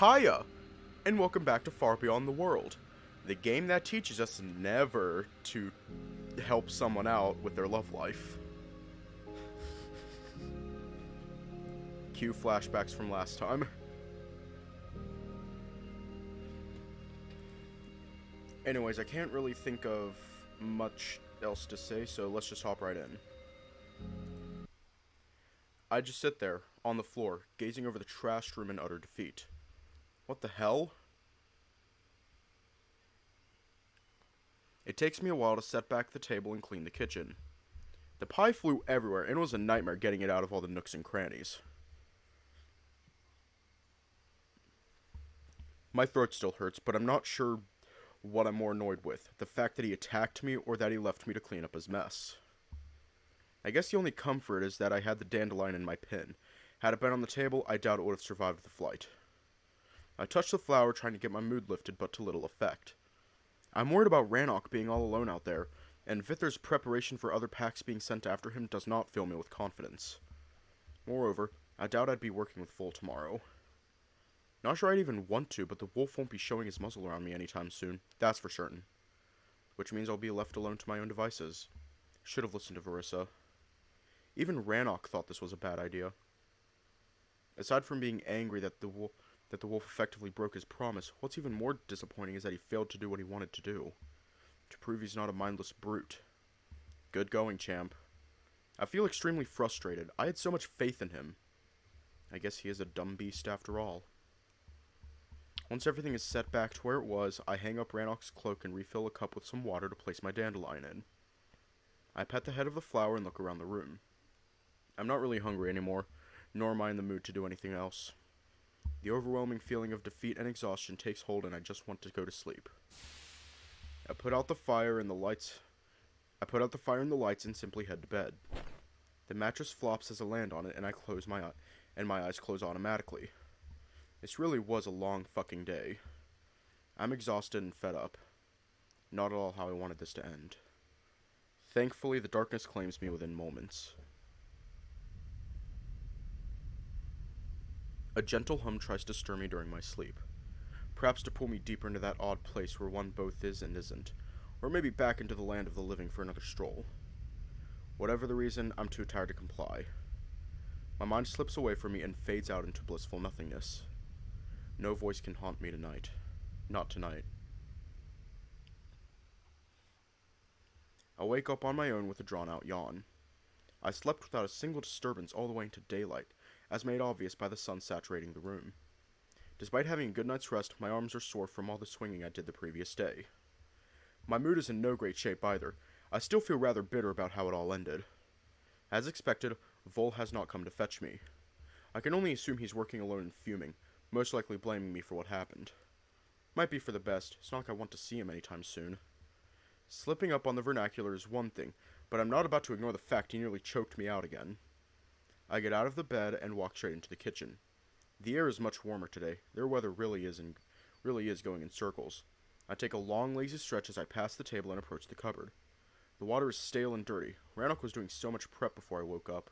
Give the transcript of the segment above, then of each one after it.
Hiya, and welcome back to Far Beyond the World, the game that teaches us never to help someone out with their love life. Cue flashbacks from last time. Anyways, I can't really think of much else to say, so let's just hop right in. I just sit there, on the floor, gazing over the trashed room in utter defeat. What the hell? It takes me a while to set back the table and clean the kitchen. The pie flew everywhere, and it was a nightmare getting it out of all the nooks and crannies. My throat still hurts, but I'm not sure what I'm more annoyed with. The fact that he attacked me, or that he left me to clean up his mess. I guess the only comfort is that I had the dandelion in my pin. Had it been on the table, I doubt it would have survived the flight. I touched the flower, trying to get my mood lifted, but to little effect. I'm worried about Ranok being all alone out there, and Vither's preparation for other packs being sent after him does not fill me with confidence. Moreover, I doubt I'd be working with Full tomorrow. Not sure I'd even want to, but the wolf won't be showing his muzzle around me anytime soon, that's for certain. Which means I'll be left alone to my own devices. Should have listened to Verissa. Even Ranok thought this was a bad idea. Aside from being angry that the wolf effectively broke his promise, what's even more disappointing is that he failed to do what he wanted to do. To prove he's not a mindless brute. Good going, champ. I feel extremely frustrated. I had so much faith in him. I guess he is a dumb beast after all. Once everything is set back to where it was, I hang up Ranok's cloak and refill a cup with some water to place my dandelion in. I pet the head of the flower and look around the room. I'm not really hungry anymore, nor am I in the mood to do anything else. The overwhelming feeling of defeat and exhaustion takes hold and I just want to go to sleep. I put out the fire and the lights and simply head to bed. The mattress flops as I land on it and I close my eye, and my eyes close automatically. This really was a long fucking day. I'm exhausted and fed up. Not at all how I wanted this to end. Thankfully, the darkness claims me within moments. A gentle hum tries to stir me during my sleep. Perhaps to pull me deeper into that odd place where one both is and isn't, or maybe back into the land of the living for another stroll. Whatever the reason, I'm too tired to comply. My mind slips away from me and fades out into blissful nothingness. No voice can haunt me tonight. Not tonight. I wake up on my own with a drawn-out yawn. I slept without a single disturbance all the way into daylight, as made obvious by the sun saturating the room. Despite having a good night's rest, my arms are sore from all the swinging I did the previous day. My mood is in no great shape either. I still feel rather bitter about how it all ended. As expected, Vol has not come to fetch me. I can only assume he's working alone and fuming, most likely blaming me for what happened. Might be for the best, it's not like I want to see him anytime soon. Slipping up on the vernacular is one thing, but I'm not about to ignore the fact he nearly choked me out again. I get out of the bed and walk straight into the kitchen. The air is much warmer today. Their weather really is going in circles. I take a long, lazy stretch as I pass the table and approach the cupboard. The water is stale and dirty. Ranok was doing so much prep before I woke up.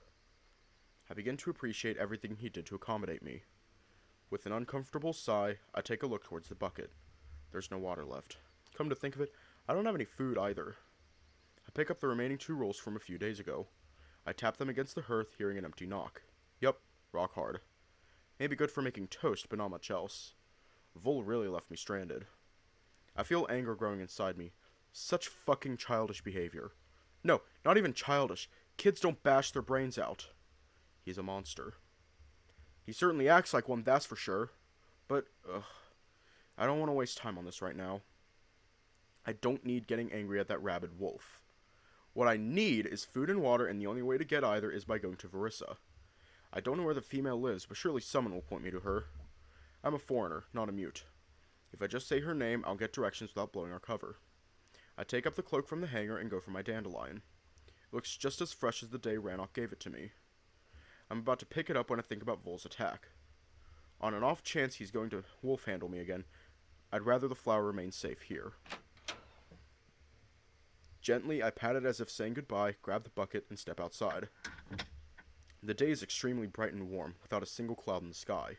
I begin to appreciate everything he did to accommodate me. With an uncomfortable sigh, I take a look towards the bucket. There's no water left. Come to think of it, I don't have any food either. I pick up the remaining 2 rolls from a few days ago. I tap them against the hearth, hearing an empty knock. Yup, rock hard. Maybe good for making toast, but not much else. Vol really left me stranded. I feel anger growing inside me. Such fucking childish behavior. No, not even childish. Kids don't bash their brains out. He's a monster. He certainly acts like one, that's for sure. But, I don't want to waste time on this right now. I don't need getting angry at that rabid wolf. What I need is food and water, and the only way to get either is by going to Verissa. I don't know where the female lives, but surely someone will point me to her. I'm a foreigner, not a mute. If I just say her name, I'll get directions without blowing our cover. I take up the cloak from the hanger and go for my dandelion. It looks just as fresh as the day Ranok gave it to me. I'm about to pick it up when I think about Vol's attack. On an off chance he's going to wolf handle me again, I'd rather the flower remain safe here. Gently, I pat it as if saying goodbye, grab the bucket, and step outside. The day is extremely bright and warm, without a single cloud in the sky.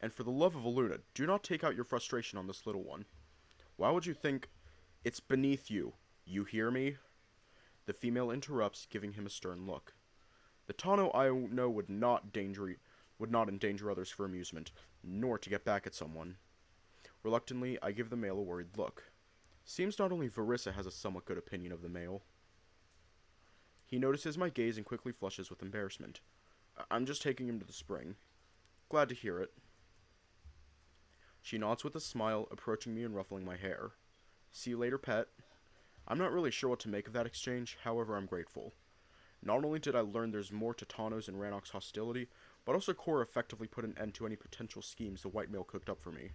And for the love of Aluna, do not take out your frustration on this little one. Why would you think it's beneath you? You hear me? The female interrupts, giving him a stern look. The Tano I know would not endanger others for amusement, nor to get back at someone. Reluctantly, I give the male a worried look. Seems not only Verissa has a somewhat good opinion of the male. He notices my gaze and quickly flushes with embarrassment. I'm just taking him to the spring. Glad to hear it. She nods with a smile, approaching me and ruffling my hair. See you later, pet. I'm not really sure what to make of that exchange, however I'm grateful. Not only did I learn there's more to Tano's and Ranok's hostility, but also Cora effectively put an end to any potential schemes the white male cooked up for me.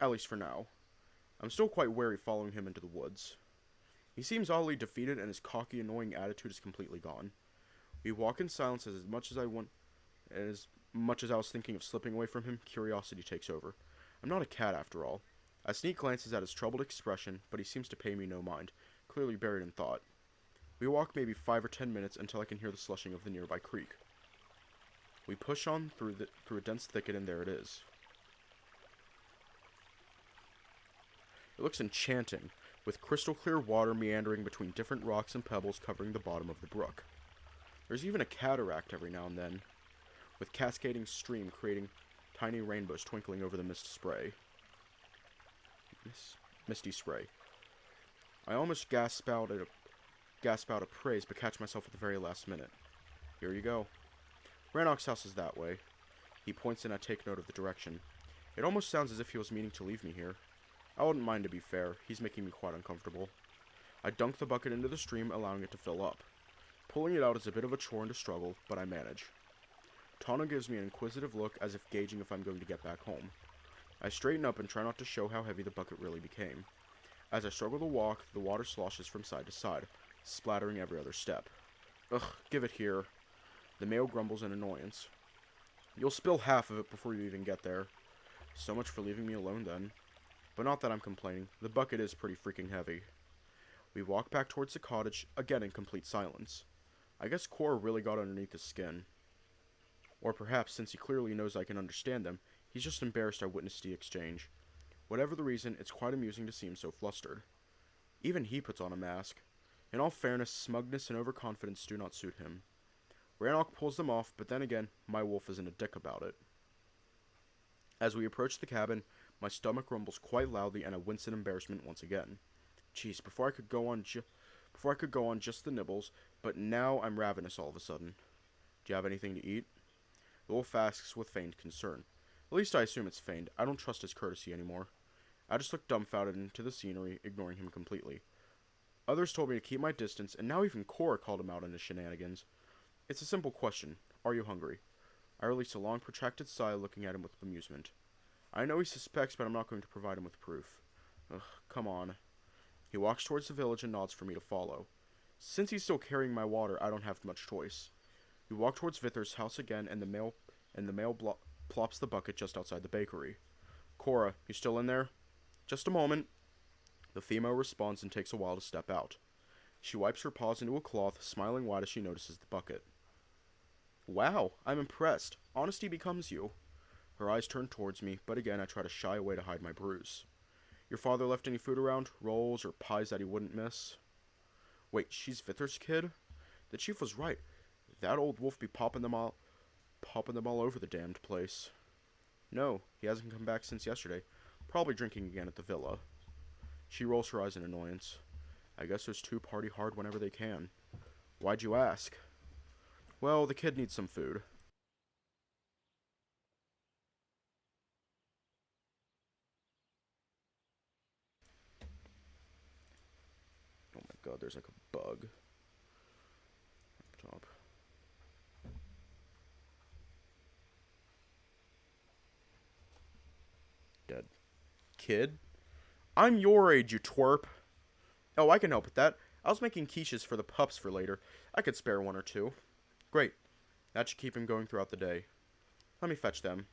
At least for now. I'm still quite wary following him into the woods. He seems oddly defeated and his cocky, annoying attitude is completely gone. We walk in silence as much as I was thinking of slipping away from him, curiosity takes over. I'm not a cat after all. I sneak glances at his troubled expression, but he seems to pay me no mind, clearly buried in thought. We walk maybe 5 or 10 minutes until I can hear the slushing of the nearby creek. We push on through a dense thicket and there it is. It looks enchanting, with crystal clear water meandering between different rocks and pebbles covering the bottom of the brook. There's even a cataract every now and then, with cascading stream creating tiny rainbows twinkling over the misty spray. I almost gasp out a praise, but catch myself at the very last minute. Here you go. Ranok's house is that way. He points and I take note of the direction. It almost sounds as if he was meaning to leave me here. I wouldn't mind, to be fair. He's making me quite uncomfortable. I dunk the bucket into the stream, allowing it to fill up. Pulling it out is a bit of a chore and a struggle, but I manage. Tano gives me an inquisitive look as if gauging if I'm going to get back home. I straighten up and try not to show how heavy the bucket really became. As I struggle to walk, the water sloshes from side to side, splattering every other step. Ugh, give it here. The male grumbles in annoyance. You'll spill half of it before you even get there. So much for leaving me alone then. But not that I'm complaining. The bucket is pretty freaking heavy. We walk back towards the cottage, again in complete silence. I guess Cora really got underneath his skin. Or perhaps, since he clearly knows I can understand them, he's just embarrassed I witnessed the exchange. Whatever the reason, it's quite amusing to see him so flustered. Even he puts on a mask. In all fairness, smugness and overconfidence do not suit him. Ranok pulls them off, but then again, my wolf isn't a dick about it. As we approach the cabin, my stomach rumbles quite loudly and I wince in embarrassment once again. Jeez, before I could go on just the nibbles, but now I'm ravenous all of a sudden. Do you have anything to eat? The wolf asks with feigned concern. At least I assume it's feigned. I don't trust his courtesy anymore. I just look dumbfounded into the scenery, ignoring him completely. Others told me to keep my distance, and now even Cora called him out on his shenanigans. It's a simple question. Are you hungry? I release a long, protracted sigh, looking at him with amusement. I know he suspects, but I'm not going to provide him with proof. Ugh, come on. He walks towards the village and nods for me to follow. Since he's still carrying my water, I don't have much choice. We walk towards Vither's house again, and the male plops the bucket just outside the bakery. Cora, you still in there? Just a moment. The female responds and takes a while to step out. She wipes her paws into a cloth, smiling wide as she notices the bucket. Wow, I'm impressed. Honesty becomes you. Her eyes turn towards me, but again I try to shy away to hide my bruise. Your father left any food around? Rolls or pies that he wouldn't miss? Wait, she's Vither's kid? The chief was right. That old wolf be popping them all over the damned place. No, he hasn't come back since yesterday. Probably drinking again at the villa. She rolls her eyes in annoyance. I guess those two party hard whenever they can. Why'd you ask? Well, the kid needs some food. Oh my god, there's like a bug. Up top. Dead. Kid? I'm your age, you twerp. Oh, I can help with that. I was making quiches for the pups for later. I could spare one or two. Great. That should keep him going throughout the day. Let me fetch them.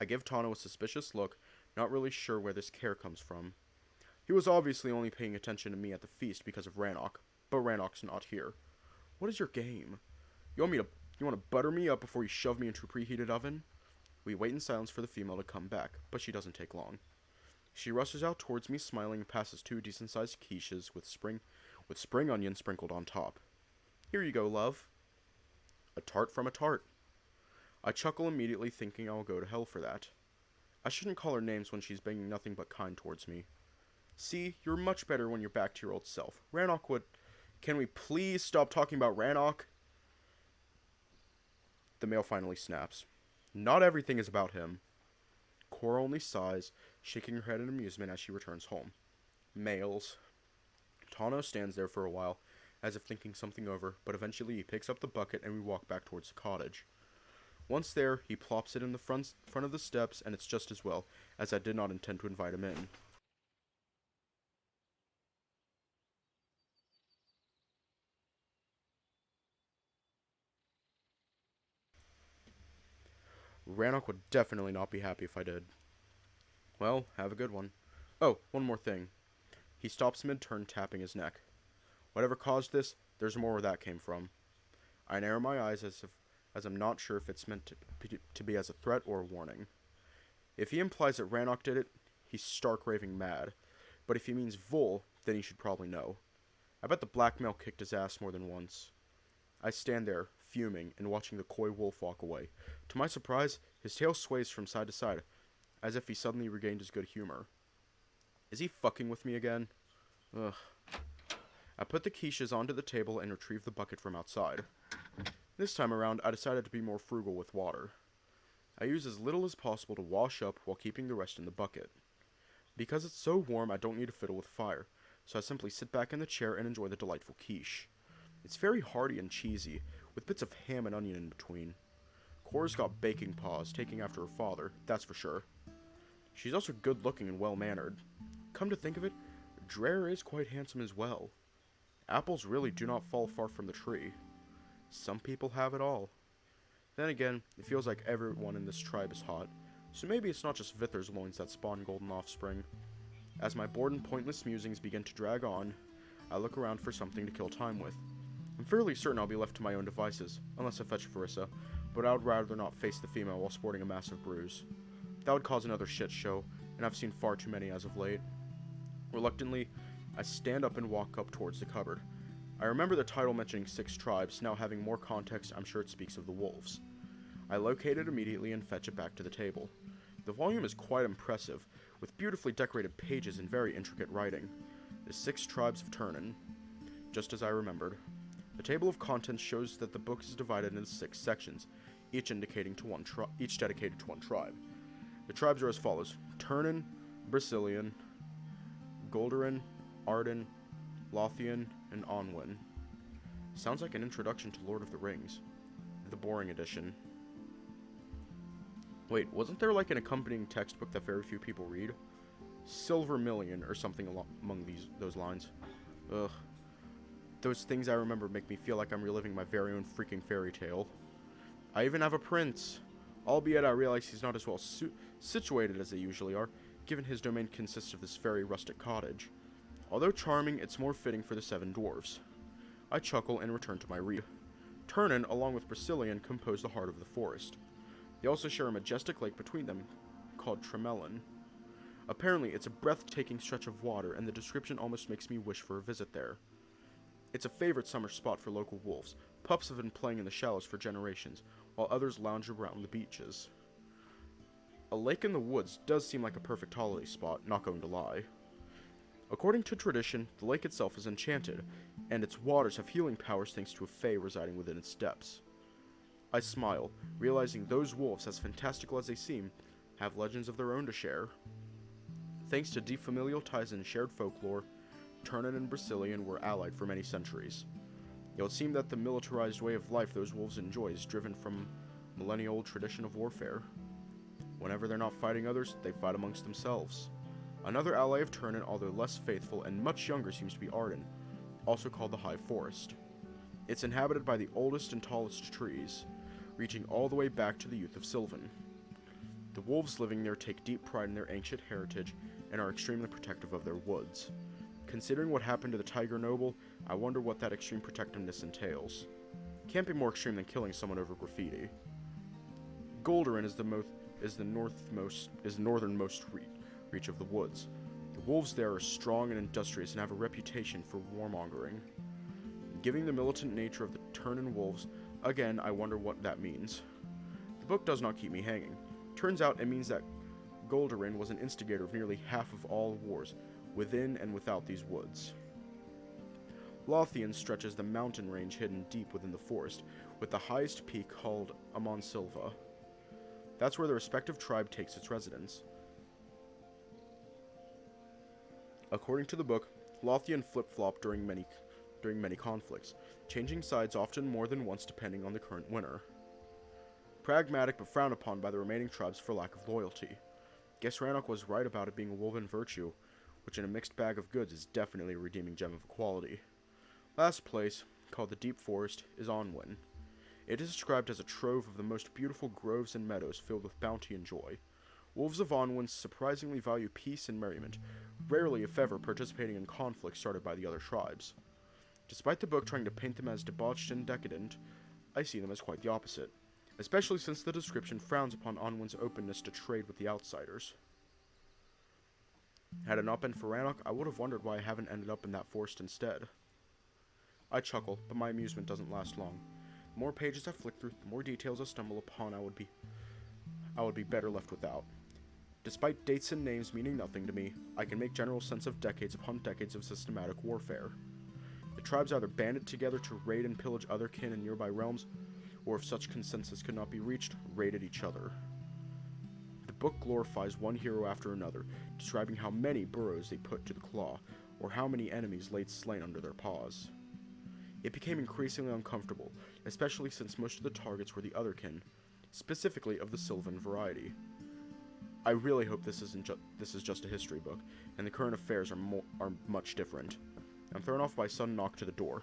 I give Tano a suspicious look, not really sure where this care comes from. He was obviously only paying attention to me at the feast because of Ranok, but Ranok's not here. What is your game? You want to butter me up before you shove me into a preheated oven? We wait in silence for the female to come back, but she doesn't take long. She rushes out towards me, smiling, and passes 2 decent-sized quiches with spring onion sprinkled on top. Here you go, love. A tart from a tart. I chuckle immediately, thinking I'll go to hell for that. I shouldn't call her names when she's being nothing but kind towards me. See, you're much better when you're back to your old self. Ranok would... Can we please stop talking about Ranok? The male finally snaps. Not everything is about him. Cora only sighs, shaking her head in amusement as she returns home. Males. Tano stands there for a while, as if thinking something over, but eventually he picks up the bucket and we walk back towards the cottage. Once there, he plops it in the front of the steps, and it's just as well, as I did not intend to invite him in. Ranok would definitely not be happy if I did. Well, have a good one. Oh, one more thing. He stops mid-turn, tapping his neck. Whatever caused this, there's more where that came from. I narrow my eyes as I'm not sure if it's meant to be as a threat or a warning. If he implies that Ranok did it, he's stark raving mad. But if he means Vol, then he should probably know. I bet the black male kicked his ass more than once. I stand there, fuming, and watching the coy wolf walk away. To my surprise, his tail sways from side to side, as if he suddenly regained his good humor. Is he fucking with me again? Ugh. I put the quiches onto the table and retrieve the bucket from outside. This time around, I decided to be more frugal with water. I use as little as possible to wash up while keeping the rest in the bucket. Because it's so warm, I don't need to fiddle with fire, so I simply sit back in the chair and enjoy the delightful quiche. It's very hearty and cheesy, with bits of ham and onion in between. Cora's got baking paws, taking after her father, that's for sure. She's also good-looking and well-mannered. Come to think of it, Dreher is quite handsome as well. Apples really do not fall far from the tree. Some people have it all. Then again, it feels like everyone in this tribe is hot, so maybe it's not just Vither's loins that spawn golden offspring. As my bored and pointless musings begin to drag on, I look around for something to kill time with. I'm fairly certain I'll be left to my own devices, unless I fetch Farissa, but I would rather not face the female while sporting a massive bruise. That would cause another shit show, and I've seen far too many as of late. Reluctantly, I stand up and walk up towards the cupboard. I remember the title mentioning 6 tribes, now having more context, I'm sure it speaks of the wolves. I locate it immediately and fetch it back to the table. The volume is quite impressive, with beautifully decorated pages and very intricate writing. The 6 tribes of Turnen. Just as I remembered. The table of contents shows that the book is divided into 6 sections, each dedicated to one tribe. The tribes are as follows: Turnen, Brazilian, Golderin, Arden, Lothian, and Onwin. Sounds like an introduction to Lord of the Rings. The boring edition. Wait, wasn't there like an accompanying textbook that very few people read? Silvermillion or something among those lines. Ugh. Those things I remember make me feel like I'm reliving my very own freaking fairy tale. I even have a prince. Albeit I realize he's not as well situated as they usually are, given his domain consists of this very rustic cottage. Although charming, it's more fitting for the 7 dwarves. I chuckle and return to my read. Turnen, along with Brazilian, compose the heart of the forest. They also share a majestic lake between them, called Tremelin. Apparently, it's a breathtaking stretch of water, and the description almost makes me wish for a visit there. It's a favorite summer spot for local wolves. Pups have been playing in the shallows for generations, while others lounge around the beaches. A lake in the woods does seem like a perfect holiday spot, not going to lie. According to tradition, the lake itself is enchanted, and its waters have healing powers thanks to a fae residing within its depths. I smile, realizing those wolves, as fantastical as they seem, have legends of their own to share. Thanks to deep familial ties and shared folklore, Turnen and Brazilian were allied for many centuries. It would seem that the militarized way of life those wolves enjoy is driven from millennial tradition of warfare. Whenever they're not fighting others, they fight amongst themselves. Another ally of Turnen, although less faithful and much younger, seems to be Arden, also called the High Forest. It's inhabited by the oldest and tallest trees, reaching all the way back to the youth of Sylvan. The wolves living there take deep pride in their ancient heritage and are extremely protective of their woods. Considering what happened to the Tiger Noble, I wonder what that extreme protectiveness entails. Can't be more extreme than killing someone over graffiti. Golderin is the is the northernmost reach of the woods. The wolves there are strong and industrious and have a reputation for warmongering. Given the militant nature of the Turnen wolves, again, I wonder what that means. The book does not keep me hanging. Turns out it means that Goldarin was an instigator of nearly half of all wars, within and without these woods. Lothian stretches the mountain range hidden deep within the forest, with the highest peak called Amon Silva. That's where the respective tribe takes its residence. According to the book, Lothian flip-flop during many conflicts, changing sides often more than once depending on the current winner. Pragmatic but frowned upon by the remaining tribes for lack of loyalty. Guess Ranok was right about it being a woven virtue, which in a mixed bag of goods is definitely a redeeming gem of equality. Last place, called the Deep Forest, is Onwin. It is described as a trove of the most beautiful groves and meadows filled with bounty and joy. Wolves of Onwin surprisingly value peace and merriment, rarely if ever participating in conflicts started by the other tribes. Despite the book trying to paint them as debauched and decadent, I see them as quite the opposite, especially since the description frowns upon Onwin's openness to trade with the outsiders. Had it not been for Ranok, I would have wondered why I haven't ended up in that forest instead. I chuckle, but my amusement doesn't last long. The more pages I flick through, the more details I stumble upon I would be better left without. Despite dates and names meaning nothing to me, I can make general sense of decades upon decades of systematic warfare. The tribes either banded together to raid and pillage other kin in nearby realms, or if such consensus could not be reached, raided each other. The book glorifies one hero after another, describing how many burrows they put to the claw, or how many enemies laid slain under their paws. It became increasingly uncomfortable, especially since most of the targets were the otherkin, specifically of the Sylvan variety. I really hope this is just a history book, and the current affairs are much different. I'm thrown off by a sudden knock to the door.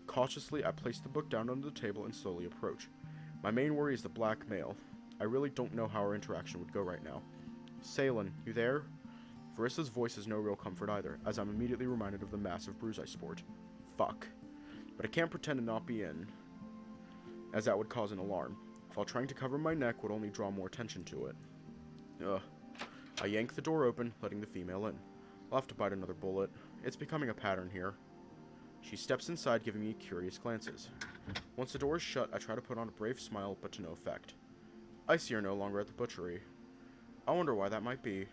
Cautiously, I place the book down under the table and slowly approach. My main worry is the black male. I really don't know how our interaction would go right now. Salen, you there? Varissa's voice is no real comfort either, as I'm immediately reminded of the massive bruise I sport. Fuck. But I can't pretend to not be in, as that would cause an alarm, while trying to cover my neck would only draw more attention to it. Ugh. I yank the door open, letting the female in. I'll have to bite another bullet. It's becoming a pattern here. She steps inside, giving me curious glances. Once the door is shut, I try to put on a brave smile, but to no effect. I see her no longer at the butchery. I wonder why that might be.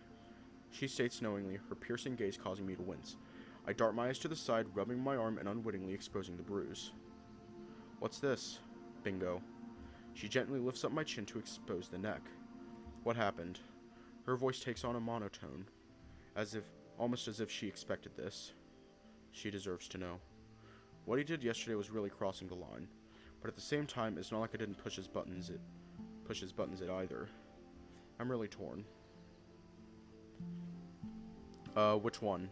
She states knowingly, her piercing gaze causing me to wince. I dart my eyes to the side, rubbing my arm and unwittingly exposing the bruise. What's this? Bingo. She gently lifts up my chin to expose the neck. What happened? Her voice takes on a monotone, almost as if she expected this. She deserves to know. What he did yesterday was really crossing the line, but at the same time, it's not like I didn't push his buttons at either. I'm really torn. Which one?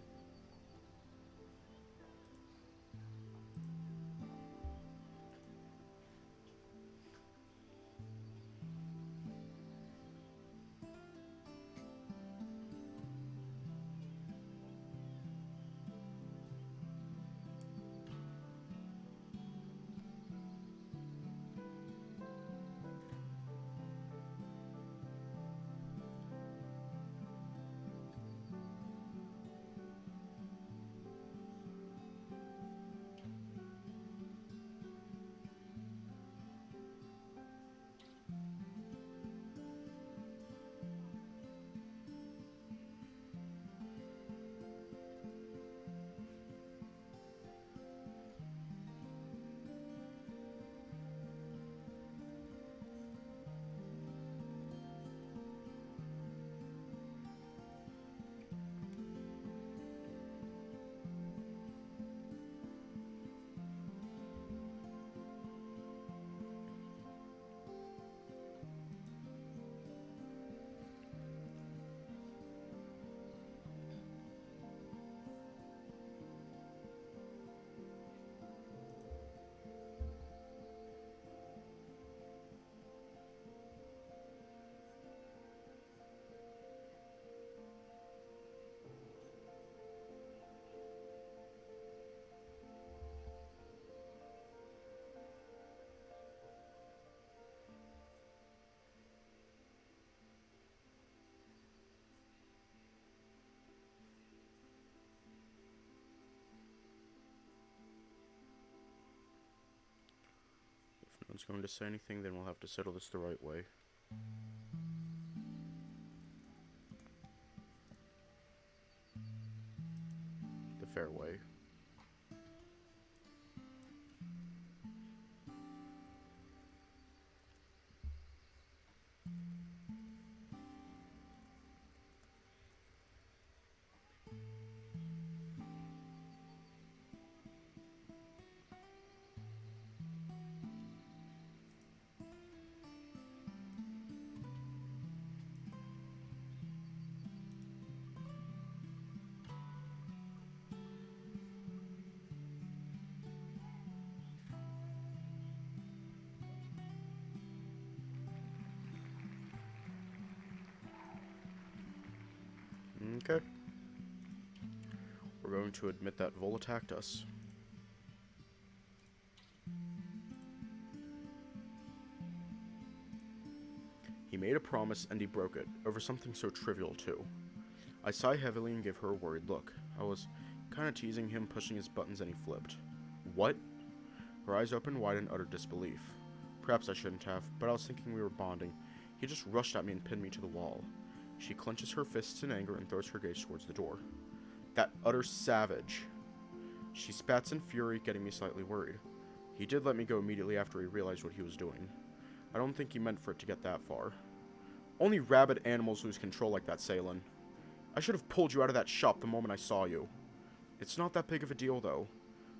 one's going to say anything, then we'll have to settle this the right way. The fair way. Okay. We're going to admit that Vol attacked us. He made a promise and he broke it, over something so trivial too. I sighed heavily and gave her a worried look. I was kinda teasing him, pushing his buttons, and he flipped. What? Her eyes opened wide in utter disbelief. Perhaps I shouldn't have, but I was thinking we were bonding. He just rushed at me and pinned me to the wall. She clenches her fists in anger and throws her gaze towards the door. That utter savage. She spats in fury, getting me slightly worried. He did let me go immediately after he realized what he was doing. I don't think he meant for it to get that far. Only rabid animals lose control like that, Salen. I should have pulled you out of that shop the moment I saw you. It's not that big of a deal, though.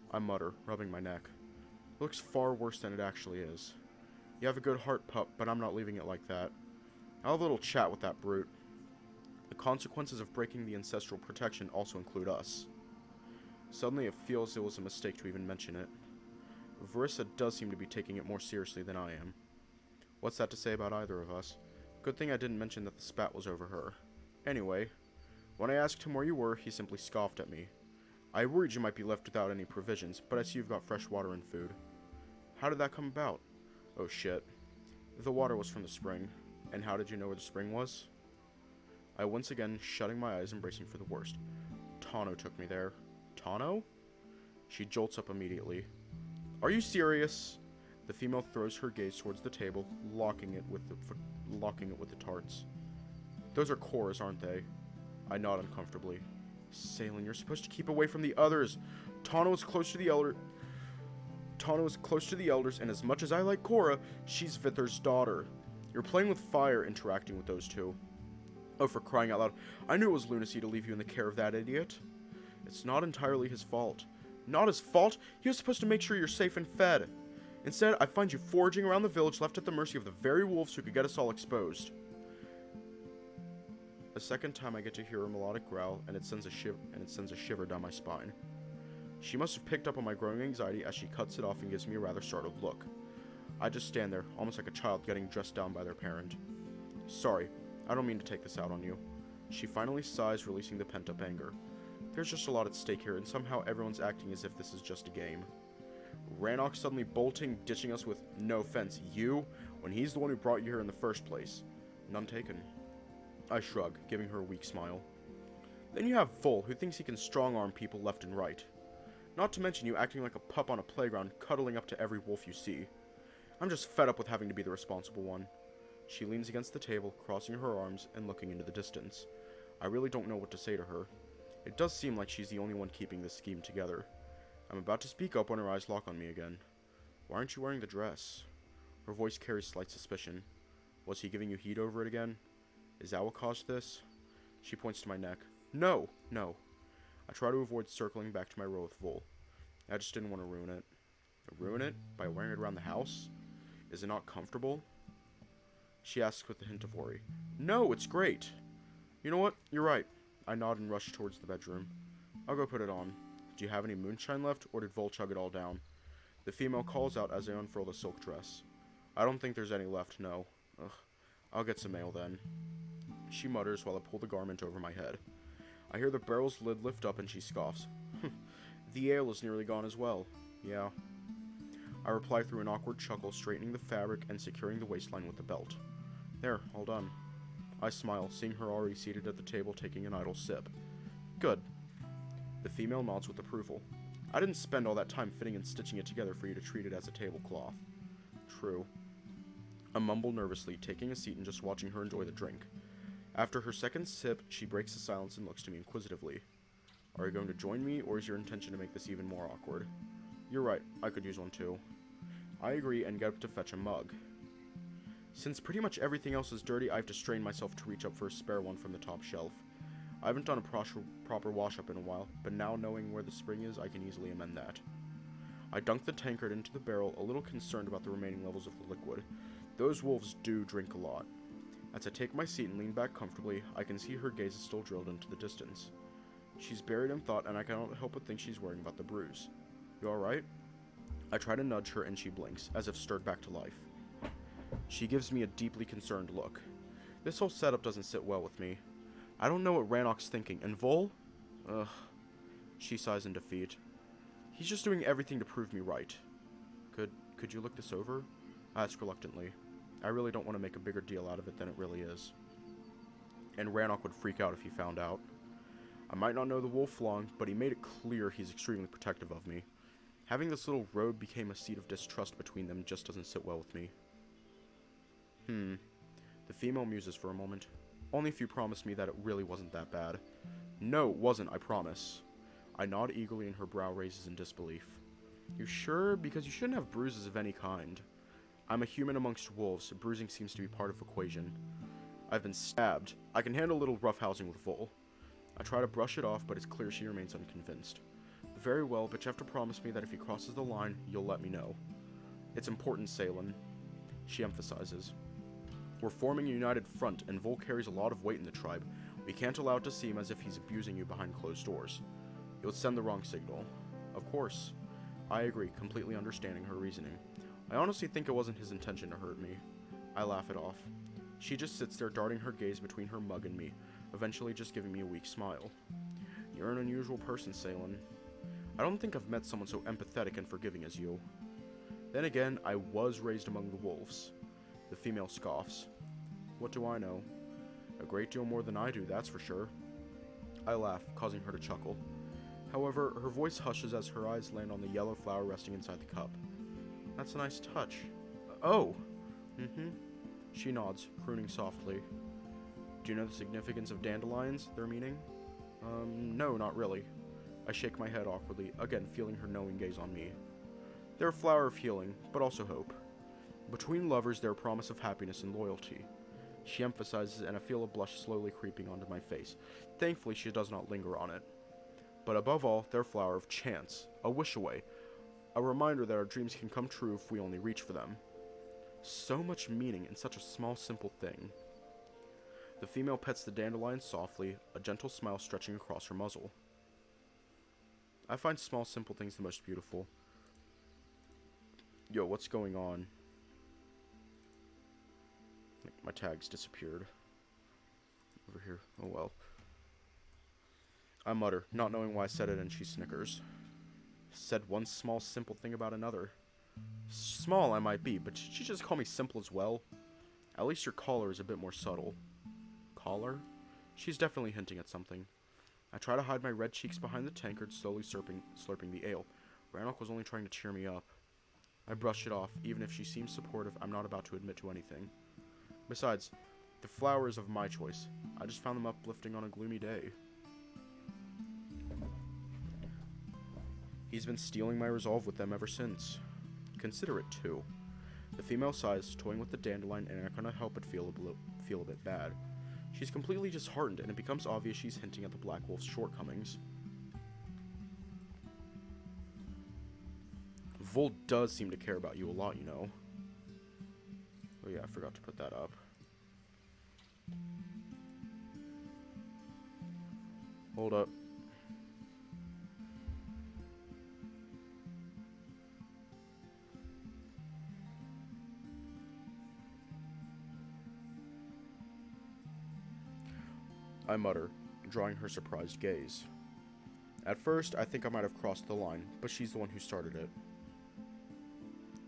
I mutter, rubbing my neck. It looks far worse than it actually is. You have a good heart, pup, but I'm not leaving it like that. I'll have a little chat with that brute. The consequences of breaking the ancestral protection also include us. Suddenly it feels it was a mistake to even mention it. Verissa does seem to be taking it more seriously than I am. What's that to say about either of us? Good thing I didn't mention that the spat was over her. Anyway, when I asked him where you were, he simply scoffed at me. I worried you might be left without any provisions, but I see you've got fresh water and food. How did that come about? Oh shit. The water was from the spring. And how did you know where the spring was? I once again, shutting my eyes and bracing for the worst. Tano took me there. Tano? She jolts up immediately. Are you serious? The female throws her gaze towards the table, locking it with the tarts. Those are cores, aren't they? I nod uncomfortably. Salen, you're supposed to keep away from the others. Tano is close to the elders, and as much as I like Cora, she's Vither's daughter. You're playing with fire, interacting with those two. Oh, for crying out loud. I knew it was lunacy to leave you in the care of that idiot. It's not entirely his fault. Not his fault? He was supposed to make sure you're safe and fed. Instead, I find you foraging around the village, left at the mercy of the very wolves who could get us all exposed. A second time I get to hear her melodic growl, and it sends a shiver down my spine. She must have picked up on my growing anxiety as she cuts it off and gives me a rather startled look. I just stand there, almost like a child getting dressed down by their parent. Sorry, I don't mean to take this out on you. She finally sighs, releasing the pent-up anger. There's just a lot at stake here, and somehow everyone's acting as if this is just a game. Ranok suddenly bolting, ditching us with, no offense, you, when he's the one who brought you here in the first place. None taken. I shrug, giving her a weak smile. Then you have Vol, who thinks he can strong-arm people left and right. Not to mention you acting like a pup on a playground, cuddling up to every wolf you see. I'm just fed up with having to be the responsible one. She leans against the table, crossing her arms and looking into the distance. I really don't know what to say to her. It does seem like she's the only one keeping this scheme together. I'm about to speak up when her eyes lock on me again. Why aren't you wearing the dress? Her voice carries slight suspicion. Was he giving you heat over it again? Is that what caused this? She points to my neck. No, no. I try to avoid circling back to my row with Vol. I just didn't want to ruin it. Ruin it? By wearing it around the house? Is it not comfortable? She asks with a hint of worry. No, it's great. You know what? You're right. I nod and rush towards the bedroom. I'll go put it on. Do you have any moonshine left, or did Vol chug it all down? The female calls out as I unfurl the silk dress. I don't think there's any left, no. Ugh. I'll get some ale then. She mutters while I pull the garment over my head. I hear the barrel's lid lift up and she scoffs. The ale is nearly gone as well. Yeah. I reply through an awkward chuckle, straightening the fabric and securing the waistline with the belt. There, all done. I smile, seeing her already seated at the table taking an idle sip. Good. The female nods with approval. I didn't spend all that time fitting and stitching it together for you to treat it as a tablecloth. True. I mumble nervously, taking a seat and just watching her enjoy the drink. After her second sip, she breaks the silence and looks to me inquisitively. Are you going to join me, or is your intention to make this even more awkward? You're right, I could use one too. I agree and get up to fetch a mug. Since pretty much everything else is dirty, I have to strain myself to reach up for a spare one from the top shelf. I haven't done a proper wash-up in a while, but now knowing where the spring is, I can easily amend that. I dunk the tankard into the barrel, a little concerned about the remaining levels of the liquid. Those wolves do drink a lot. As I take my seat and lean back comfortably, I can see her gaze is still drilled into the distance. She's buried in thought, and I cannot help but think she's worrying about the bruise. You alright? I try to nudge her, and she blinks, as if stirred back to life. She gives me a deeply concerned look. This whole setup doesn't sit well with me. I don't know what Ranok's thinking, and Vol? Ugh. She sighs in defeat. He's just doing everything to prove me right. Could you look this over? I ask reluctantly. I really don't want to make a bigger deal out of it than it really is. And Ranok would freak out if he found out. I might not know the wolf long, but he made it clear he's extremely protective of me. Having this little road become a seed of distrust between them just doesn't sit well with me. The female muses for a moment. Only if you promise me that it really wasn't that bad. No, it wasn't, I promise. I nod eagerly and her brow raises in disbelief. You sure? Because you shouldn't have bruises of any kind. I'm a human amongst wolves, so bruising seems to be part of the equation. I've been stabbed. I can handle a little roughhousing with Vol. I try to brush it off, but it's clear she remains unconvinced. Very well, but you have to promise me that if he crosses the line, you'll let me know. It's important, Salen. She emphasizes. We're forming a united front, and Vol carries a lot of weight in the tribe. We can't allow it to seem as if he's abusing you behind closed doors. It would send the wrong signal. Of course. I agree, completely understanding her reasoning. I honestly think it wasn't his intention to hurt me. I laugh it off. She just sits there, darting her gaze between her mug and me, eventually just giving me a weak smile. You're an unusual person, Salen. I don't think I've met someone so empathetic and forgiving as you. Then again, I was raised among the wolves. The female scoffs. What do I know? A great deal more than I do, that's for sure. I laugh, causing her to chuckle. However, her voice hushes as her eyes land on the yellow flower resting inside the cup. That's a nice touch. Oh! She nods, crooning softly. Do you know the significance of dandelions, their meaning? No, not really. I shake my head awkwardly, again feeling her knowing gaze on me. They're a flower of healing, but also hope. Between lovers, they're a promise of happiness and loyalty. She emphasizes, and I feel a blush slowly creeping onto my face. Thankfully, she does not linger on it. But above all, they're a flower of chance, a wish away, a reminder that our dreams can come true if we only reach for them. So much meaning in such a small, simple thing. The female pets the dandelion softly, a gentle smile stretching across her muzzle. I find small, simple things the most beautiful. Yo, what's going on? My tags disappeared. Over here. Oh well. I mutter, not knowing why I said it, and she snickers. Said one small, simple thing about another. Small I might be, but should you just call me simple as well? At least your collar is a bit more subtle. Collar? She's definitely hinting at something. I try to hide my red cheeks behind the tankard, slowly slurping the ale. Ranok was only trying to cheer me up. I brush it off. Even if she seems supportive, I'm not about to admit to anything. Besides, the flower is of my choice. I just found them uplifting on a gloomy day. He's been stealing my resolve with them ever since. Considerate, too. The female sighs, toying with the dandelion, and I cannot help but feel a bit bad. She's completely disheartened, and it becomes obvious she's hinting at the Black Wolf's shortcomings. Vol does seem to care about you a lot, you know. Oh yeah, I forgot to put that up. Hold up. I mutter, drawing her surprised gaze. At first, I think I might have crossed the line, but she's the one who started it.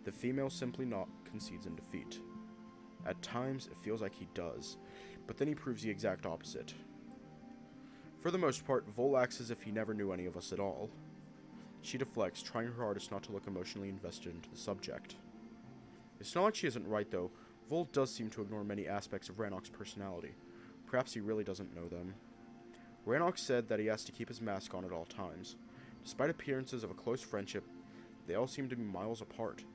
The female simply concedes in defeat. At times, it feels like he does, but then he proves the exact opposite. For the most part, Vol acts as if he never knew any of us at all. She deflects, trying her hardest not to look emotionally invested into the subject. It's not like she isn't right, though. Vol does seem to ignore many aspects of Ranok's personality. Perhaps he really doesn't know them. Ranok said that he has to keep his mask on at all times. Despite appearances of a close friendship, they all seem to be miles apart.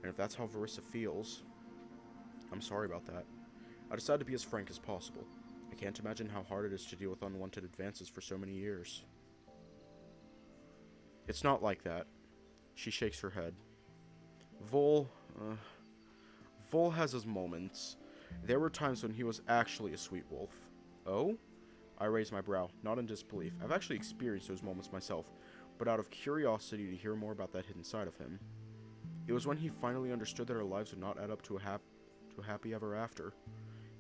And if that's how Verissa feels, I'm sorry about that. I decided to be as frank as possible. I can't imagine how hard it is to deal with unwanted advances for so many years. It's not like that. She shakes her head. Vol has his moments. There were times when he was actually a sweet wolf. Oh? I raise my brow, not in disbelief. I've actually experienced those moments myself, but out of curiosity to hear more about that hidden side of him. It was when he finally understood that our lives would not add up to a happy ever after.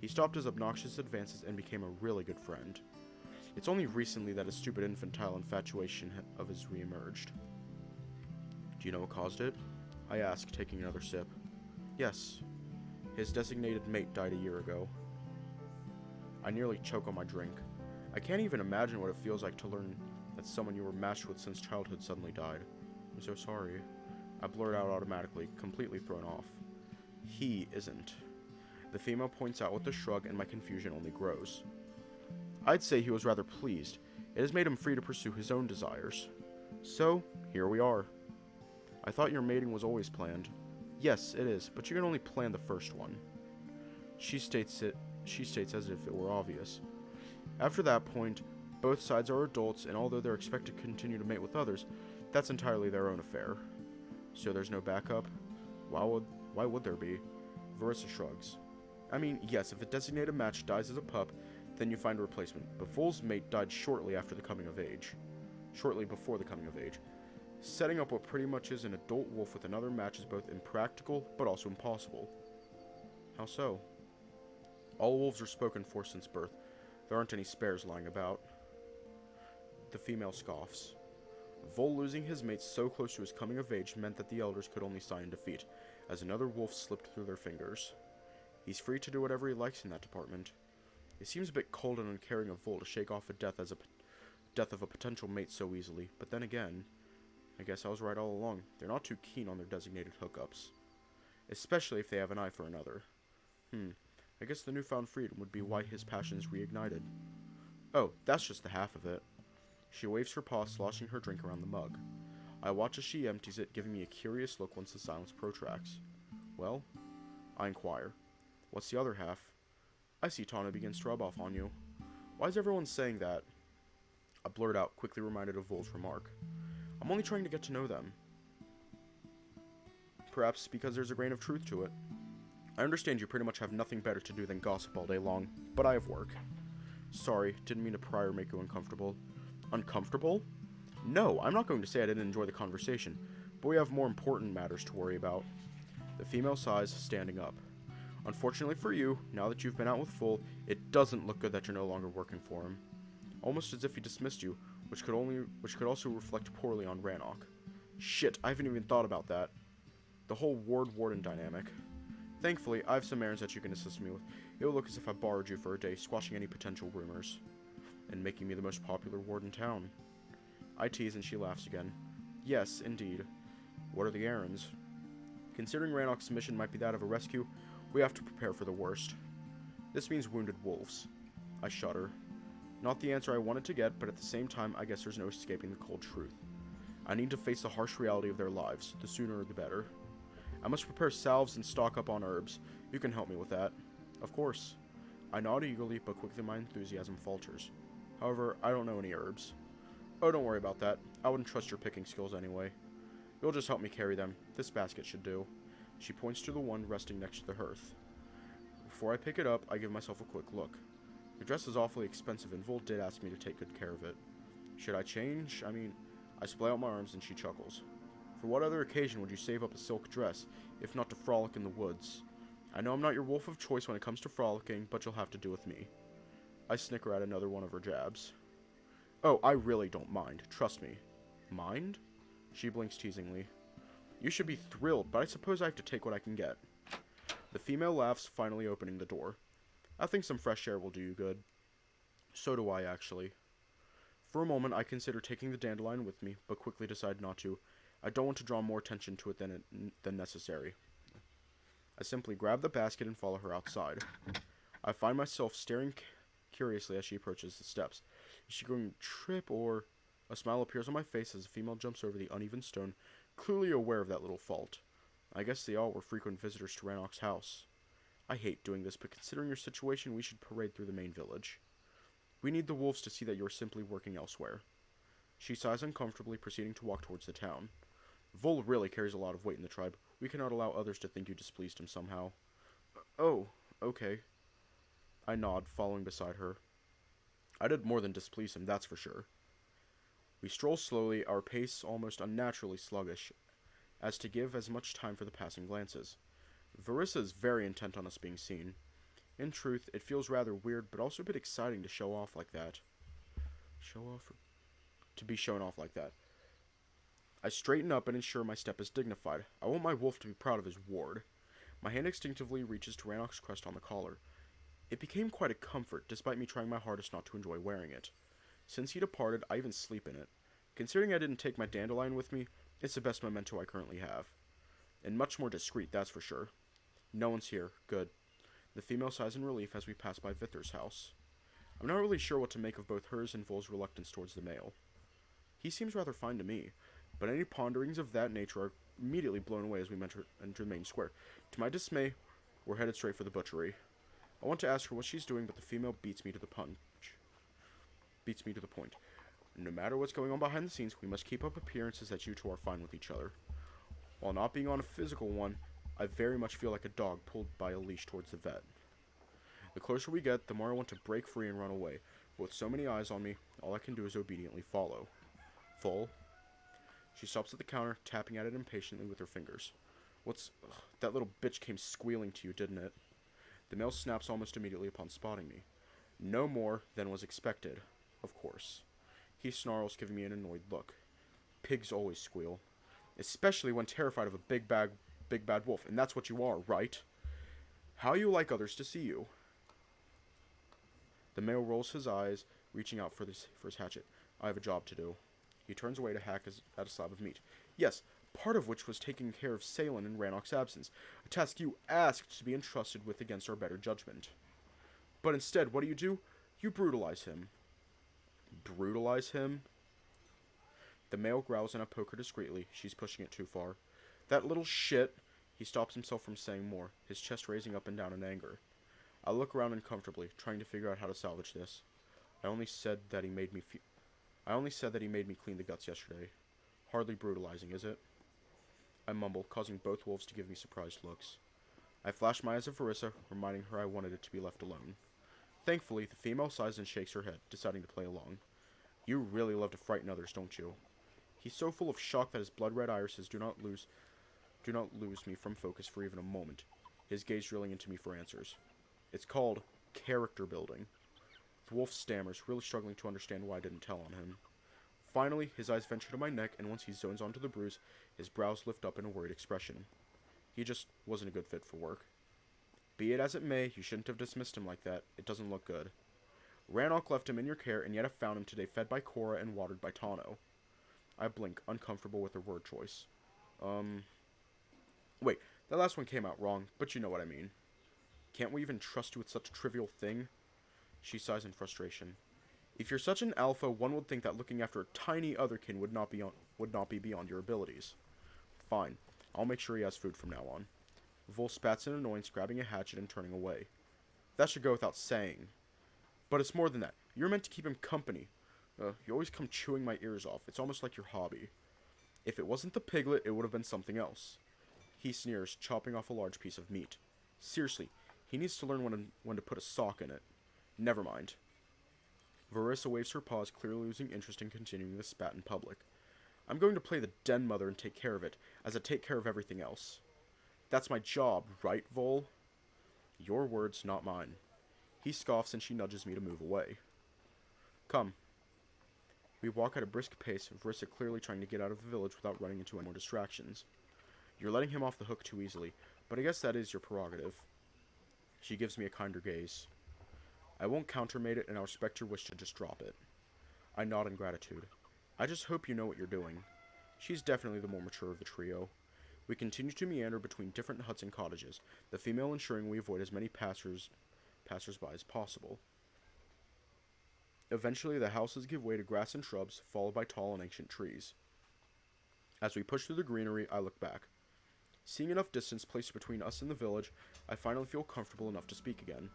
He stopped his obnoxious advances and became a really good friend. It's only recently that his stupid infantile infatuation of his re-emerged. Do you know what caused it? I ask, taking another sip. Yes. His designated mate died a year ago. I nearly choke on my drink. I can't even imagine what it feels like to learn that someone you were matched with since childhood suddenly died. I'm so sorry. I blurt out automatically, completely thrown off. He isn't. The female points out with a shrug, and my confusion only grows. I'd say he was rather pleased. It has made him free to pursue his own desires. So, here we are. I thought your mating was always planned. Yes, it is, but you can only plan the first one. She states as if it were obvious. After that point, both sides are adults, and although they're expected to continue to mate with others, that's entirely their own affair. So there's no backup? Why would there be? Verissa shrugs. I mean, yes, if a designated match dies as a pup, then you find a replacement, but Vol's mate died shortly before the coming of age. Setting up what pretty much is an adult wolf with another match is both impractical, but also impossible. How so? All wolves are spoken for since birth. There aren't any spares lying about. The female scoffs. Vol losing his mate so close to his coming of age meant that the elders could only sign defeat, as another wolf slipped through their fingers. He's free to do whatever he likes in that department. It seems a bit cold and uncaring of Vol to shake off a death of a potential mate so easily, but then again, I guess I was right all along. They're not too keen on their designated hookups. Especially if they have an eye for another. I guess the newfound freedom would be why his passions reignited. Oh, that's just the half of it. She waves her paw, sloshing her drink around the mug. I watch as she empties it, giving me a curious look once the silence protracts. Well? I inquire. What's the other half? I see Tano begins to rub off on you. Why is everyone saying that? I blurt out, quickly reminded of Vol's remark. I'm only trying to get to know them. Perhaps because there's a grain of truth to it. I understand you pretty much have nothing better to do than gossip all day long, but I have work. Sorry, didn't mean to pry or make you uncomfortable. Uncomfortable? No, I'm not going to say I didn't enjoy the conversation, but we have more important matters to worry about. The female sighs, standing up. Unfortunately for you, now that you've been out with Vol, it doesn't look good that you're no longer working for him. Almost as if he dismissed you, which could also reflect poorly on Ranok. Shit, I haven't even thought about that. The whole ward-warden dynamic. Thankfully, I have some errands that you can assist me with. It will look as if I borrowed you for a day, squashing any potential rumors. And making me the most popular ward in town. I tease and she laughs again. Yes, indeed. What are the errands? Considering Ranok's mission might be that of a rescue, we have to prepare for the worst. This means wounded wolves. I shudder. Not the answer I wanted to get, but at the same time, I guess there's no escaping the cold truth. I need to face the harsh reality of their lives. The sooner the better. I must prepare salves and stock up on herbs. You can help me with that. Of course. I nod eagerly, but quickly my enthusiasm falters. However, I don't know any herbs. Oh, don't worry about that. I wouldn't trust your picking skills anyway. You'll just help me carry them. This basket should do. She points to the one resting next to the hearth. Before I pick it up, I give myself a quick look. The dress is awfully expensive, and Vol did ask me to take good care of it. Should I change? I splay out my arms and she chuckles. For what other occasion would you save up a silk dress, if not to frolic in the woods? I know I'm not your wolf of choice when it comes to frolicking, but you'll have to do with me. I snicker at another one of her jabs. Oh, I really don't mind. Trust me. Mind? She blinks teasingly. You should be thrilled, but I suppose I have to take what I can get. The female laughs, finally opening the door. I think some fresh air will do you good. So do I, actually. For a moment, I consider taking the dandelion with me, but quickly decide not to. I don't want to draw more attention to it than necessary. I simply grab the basket and follow her outside. I find myself staring curiously as she approaches the steps. Is she going to trip, or... A smile appears on my face as a female jumps over the uneven stone, clearly aware of that little fault. I guess they all were frequent visitors to Ranok's house. I hate doing this, but considering your situation, we should parade through the main village. We need the wolves to see that you're simply working elsewhere. She sighs uncomfortably, proceeding to walk towards the town. Vol really carries a lot of weight in the tribe. We cannot allow others to think you displeased him somehow. Oh, okay. I nod, following beside her. I did more than displease him, that's for sure. We stroll slowly, our pace almost unnaturally sluggish, as to give as much time for the passing glances. Verissa is very intent on us being seen. In truth, it feels rather weird, but also a bit exciting to show off like that. To be shown off like that. I straighten up and ensure my step is dignified. I want my wolf to be proud of his ward. My hand instinctively reaches to Ranok's crest on the collar. It became quite a comfort, despite me trying my hardest not to enjoy wearing it. Since he departed, I even sleep in it. Considering I didn't take my dandelion with me, it's the best memento I currently have. And much more discreet, that's for sure. No one's here. Good. The female sighs in relief as we pass by Vither's house. I'm not really sure what to make of both hers and Vol's reluctance towards the male. He seems rather fine to me, but any ponderings of that nature are immediately blown away as we enter the main square. To my dismay, we're headed straight for the butchery. I want to ask her what she's doing, but the female beats me to the point. No matter what's going on behind the scenes, we must keep up appearances that you two are fine with each other. While not being on a physical one, I very much feel like a dog pulled by a leash towards the vet. The closer we get, the more I want to break free and run away, but with so many eyes on me, all I can do is obediently follow. Vol? She stops at the counter, tapping at it impatiently with her fingers. That little bitch came squealing to you, didn't it? The male snaps almost immediately upon spotting me. No more than was expected. Of course. He snarls, giving me an annoyed look. Pigs always squeal. Especially when terrified of a big bad wolf, and that's what you are, right? How you like others to see you. The male rolls his eyes, reaching out for his hatchet. I have a job to do. He turns away to hack at a slab of meat. Yes, part of which was taking care of Salen in Ranok's absence, a task you asked to be entrusted with against our better judgment. But instead, what do? You brutalize him. Brutalize him? The male growls and I poke her discreetly. She's pushing it too far. That little shit. He stops himself from saying more, his chest raising up and down in anger. I look around uncomfortably, trying to figure out how to salvage this. I only said that he made me clean the guts yesterday. Hardly brutalizing, is it? I mumble, causing both wolves to give me surprised looks. I flash my eyes at Verissa, reminding her I wanted it to be left alone. Thankfully, the female sighs and shakes her head, deciding to play along. You really love to frighten others, don't you? He's so full of shock that his blood-red irises do not lose me from focus for even a moment, his gaze drilling into me for answers. It's called character building. The wolf stammers, really struggling to understand why I didn't tell on him. Finally, his eyes venture to my neck, and once he zones onto the bruise, his brows lift up in a worried expression. He just wasn't a good fit for work. Be it as it may, you shouldn't have dismissed him like that. It doesn't look good. Ranok left him in your care, and yet I found him today fed by Cora and watered by Tano. I blink, uncomfortable with her word choice. Wait, that last one came out wrong, but you know what I mean. Can't we even trust you with such a trivial thing? She sighs in frustration. If you're such an alpha, one would think that looking after a tiny otherkin would not be beyond your abilities. Fine, I'll make sure he has food from now on. Vol spats in annoyance, grabbing a hatchet and turning away. That should go without saying. But it's more than that. You're meant to keep him company. You always come chewing my ears off. It's almost like your hobby. If it wasn't the piglet, it would have been something else. He sneers, chopping off a large piece of meat. Seriously, he needs to learn when to put a sock in it. Never mind. Verissa waves her paws, clearly losing interest in continuing the spat in public. I'm going to play the den mother and take care of it, as I take care of everything else. That's my job, right, Vol? Your words, not mine. He scoffs and she nudges me to move away. Come. We walk at a brisk pace, Verissa clearly trying to get out of the village without running into any more distractions. You're letting him off the hook too easily, but I guess that is your prerogative. She gives me a kinder gaze. I won't countermate it, and I'll respect your wish to just drop it. I nod in gratitude. I just hope you know what you're doing. She's definitely the more mature of the trio. We continue to meander between different huts and cottages, the female ensuring we avoid as many passers-by as possible. Eventually, the houses give way to grass and shrubs, followed by tall and ancient trees. As we push through the greenery, I look back. Seeing enough distance placed between us and the village, I finally feel comfortable enough to speak again.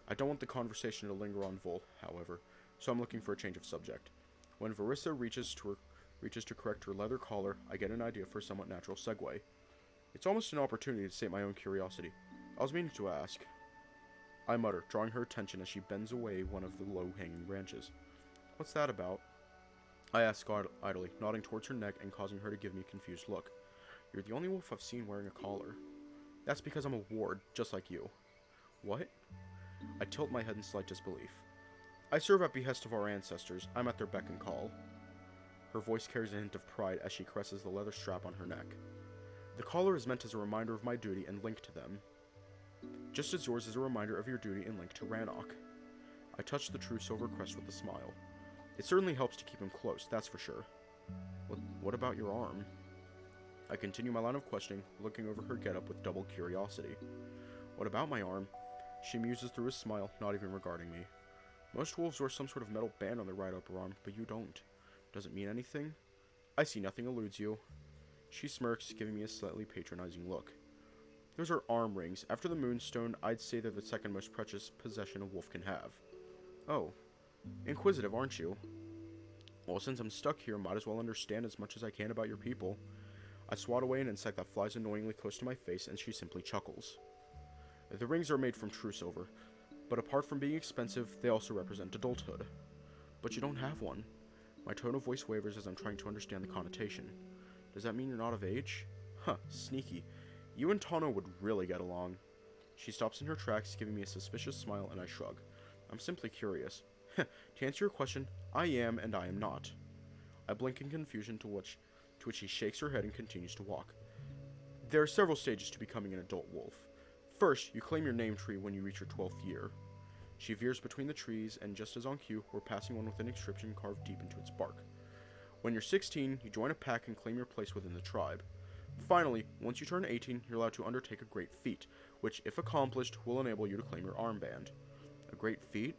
I don't want the conversation to linger on Vol, however, so I'm looking for a change of subject. When Verissa reaches to correct her leather collar, I get an idea for a somewhat natural segue. It's almost an opportunity to sate my own curiosity. I was meaning to ask. I mutter, drawing her attention as she bends away one of the low-hanging branches. What's that about? I ask idly, nodding towards her neck and causing her to give me a confused look. You're the only wolf I've seen wearing a collar. That's because I'm a ward, just like you. What? I tilt my head in slight disbelief. I serve at behest of our ancestors. I'm at their beck and call. Her voice carries a hint of pride as she caresses the leather strap on her neck. The collar is meant as a reminder of my duty and link to them. Just as yours is a reminder of your duty and link to Ranok. I touch the true silver crest with a smile. It certainly helps to keep him close, that's for sure. What about your arm? I continue my line of questioning, looking over her getup with double curiosity. What about my arm? She muses through a smile, not even regarding me. Most wolves wear some sort of metal band on their right upper arm, but you don't. Does it mean anything? I see nothing eludes you. She smirks, giving me a slightly patronizing look. Those are arm rings. After the moonstone, I'd say they're the second most precious possession a wolf can have. Oh. Inquisitive, aren't you? Well, since I'm stuck here, might as well understand as much as I can about your people. I swat away an insect that flies annoyingly close to my face, and she simply chuckles. The rings are made from true silver, but apart from being expensive, they also represent adulthood. But you don't have one. My tone of voice wavers as I'm trying to understand the connotation. Does that mean you're not of age? Huh, sneaky. You and Tano would really get along. She stops in her tracks, giving me a suspicious smile, and I shrug. I'm simply curious. To answer your question, I am and I am not. I blink in confusion, to which she shakes her head and continues to walk. There are several stages to becoming an adult wolf. First, you claim your name tree when you reach your 12th year. She veers between the trees, and just as on cue, we're passing one with an inscription carved deep into its bark. When you're 16, you join a pack and claim your place within the tribe. Finally, once you turn 18, you're allowed to undertake a great feat, which, if accomplished, will enable you to claim your armband. A great feat?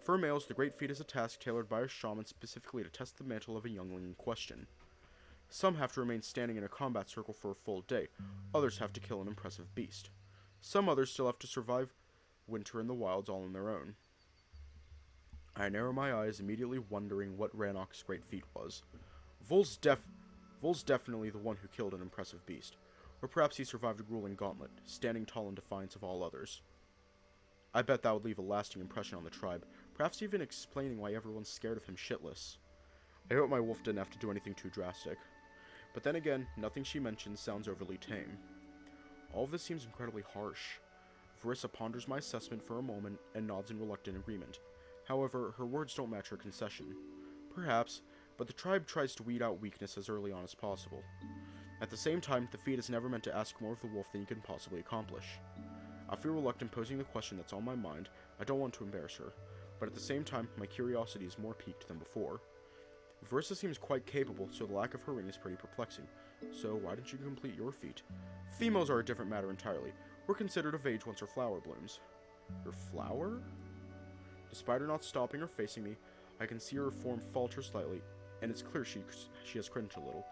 For males, the great feat is a task tailored by a shaman specifically to test the mantle of a youngling in question. Some have to remain standing in a combat circle for a full day, others have to kill an impressive beast. Some others still have to survive winter in the wilds all on their own. I narrow my eyes, immediately wondering what Ranok's great feat was. Vol's definitely the one who killed an impressive beast. Or perhaps he survived a grueling gauntlet, standing tall in defiance of all others. I bet that would leave a lasting impression on the tribe, perhaps even explaining why everyone's scared of him shitless. I hope my wolf didn't have to do anything too drastic. But then again, nothing she mentions sounds overly tame. All of this seems incredibly harsh. Verissa ponders my assessment for a moment and nods in reluctant agreement. However, her words don't match her concession. Perhaps, but the tribe tries to weed out weakness as early on as possible. At the same time, the feat is never meant to ask more of the wolf than you can possibly accomplish. I feel reluctant posing the question that's on my mind. I don't want to embarrass her, but at the same time, my curiosity is more piqued than before. Verissa seems quite capable, so the lack of her ring is pretty perplexing. So why didn't you complete your feat? Females are a different matter entirely. We're considered of age once her flower blooms. Her flower? Despite her not stopping or facing me, I can see her form falter slightly, and it's clear she has cringed a little.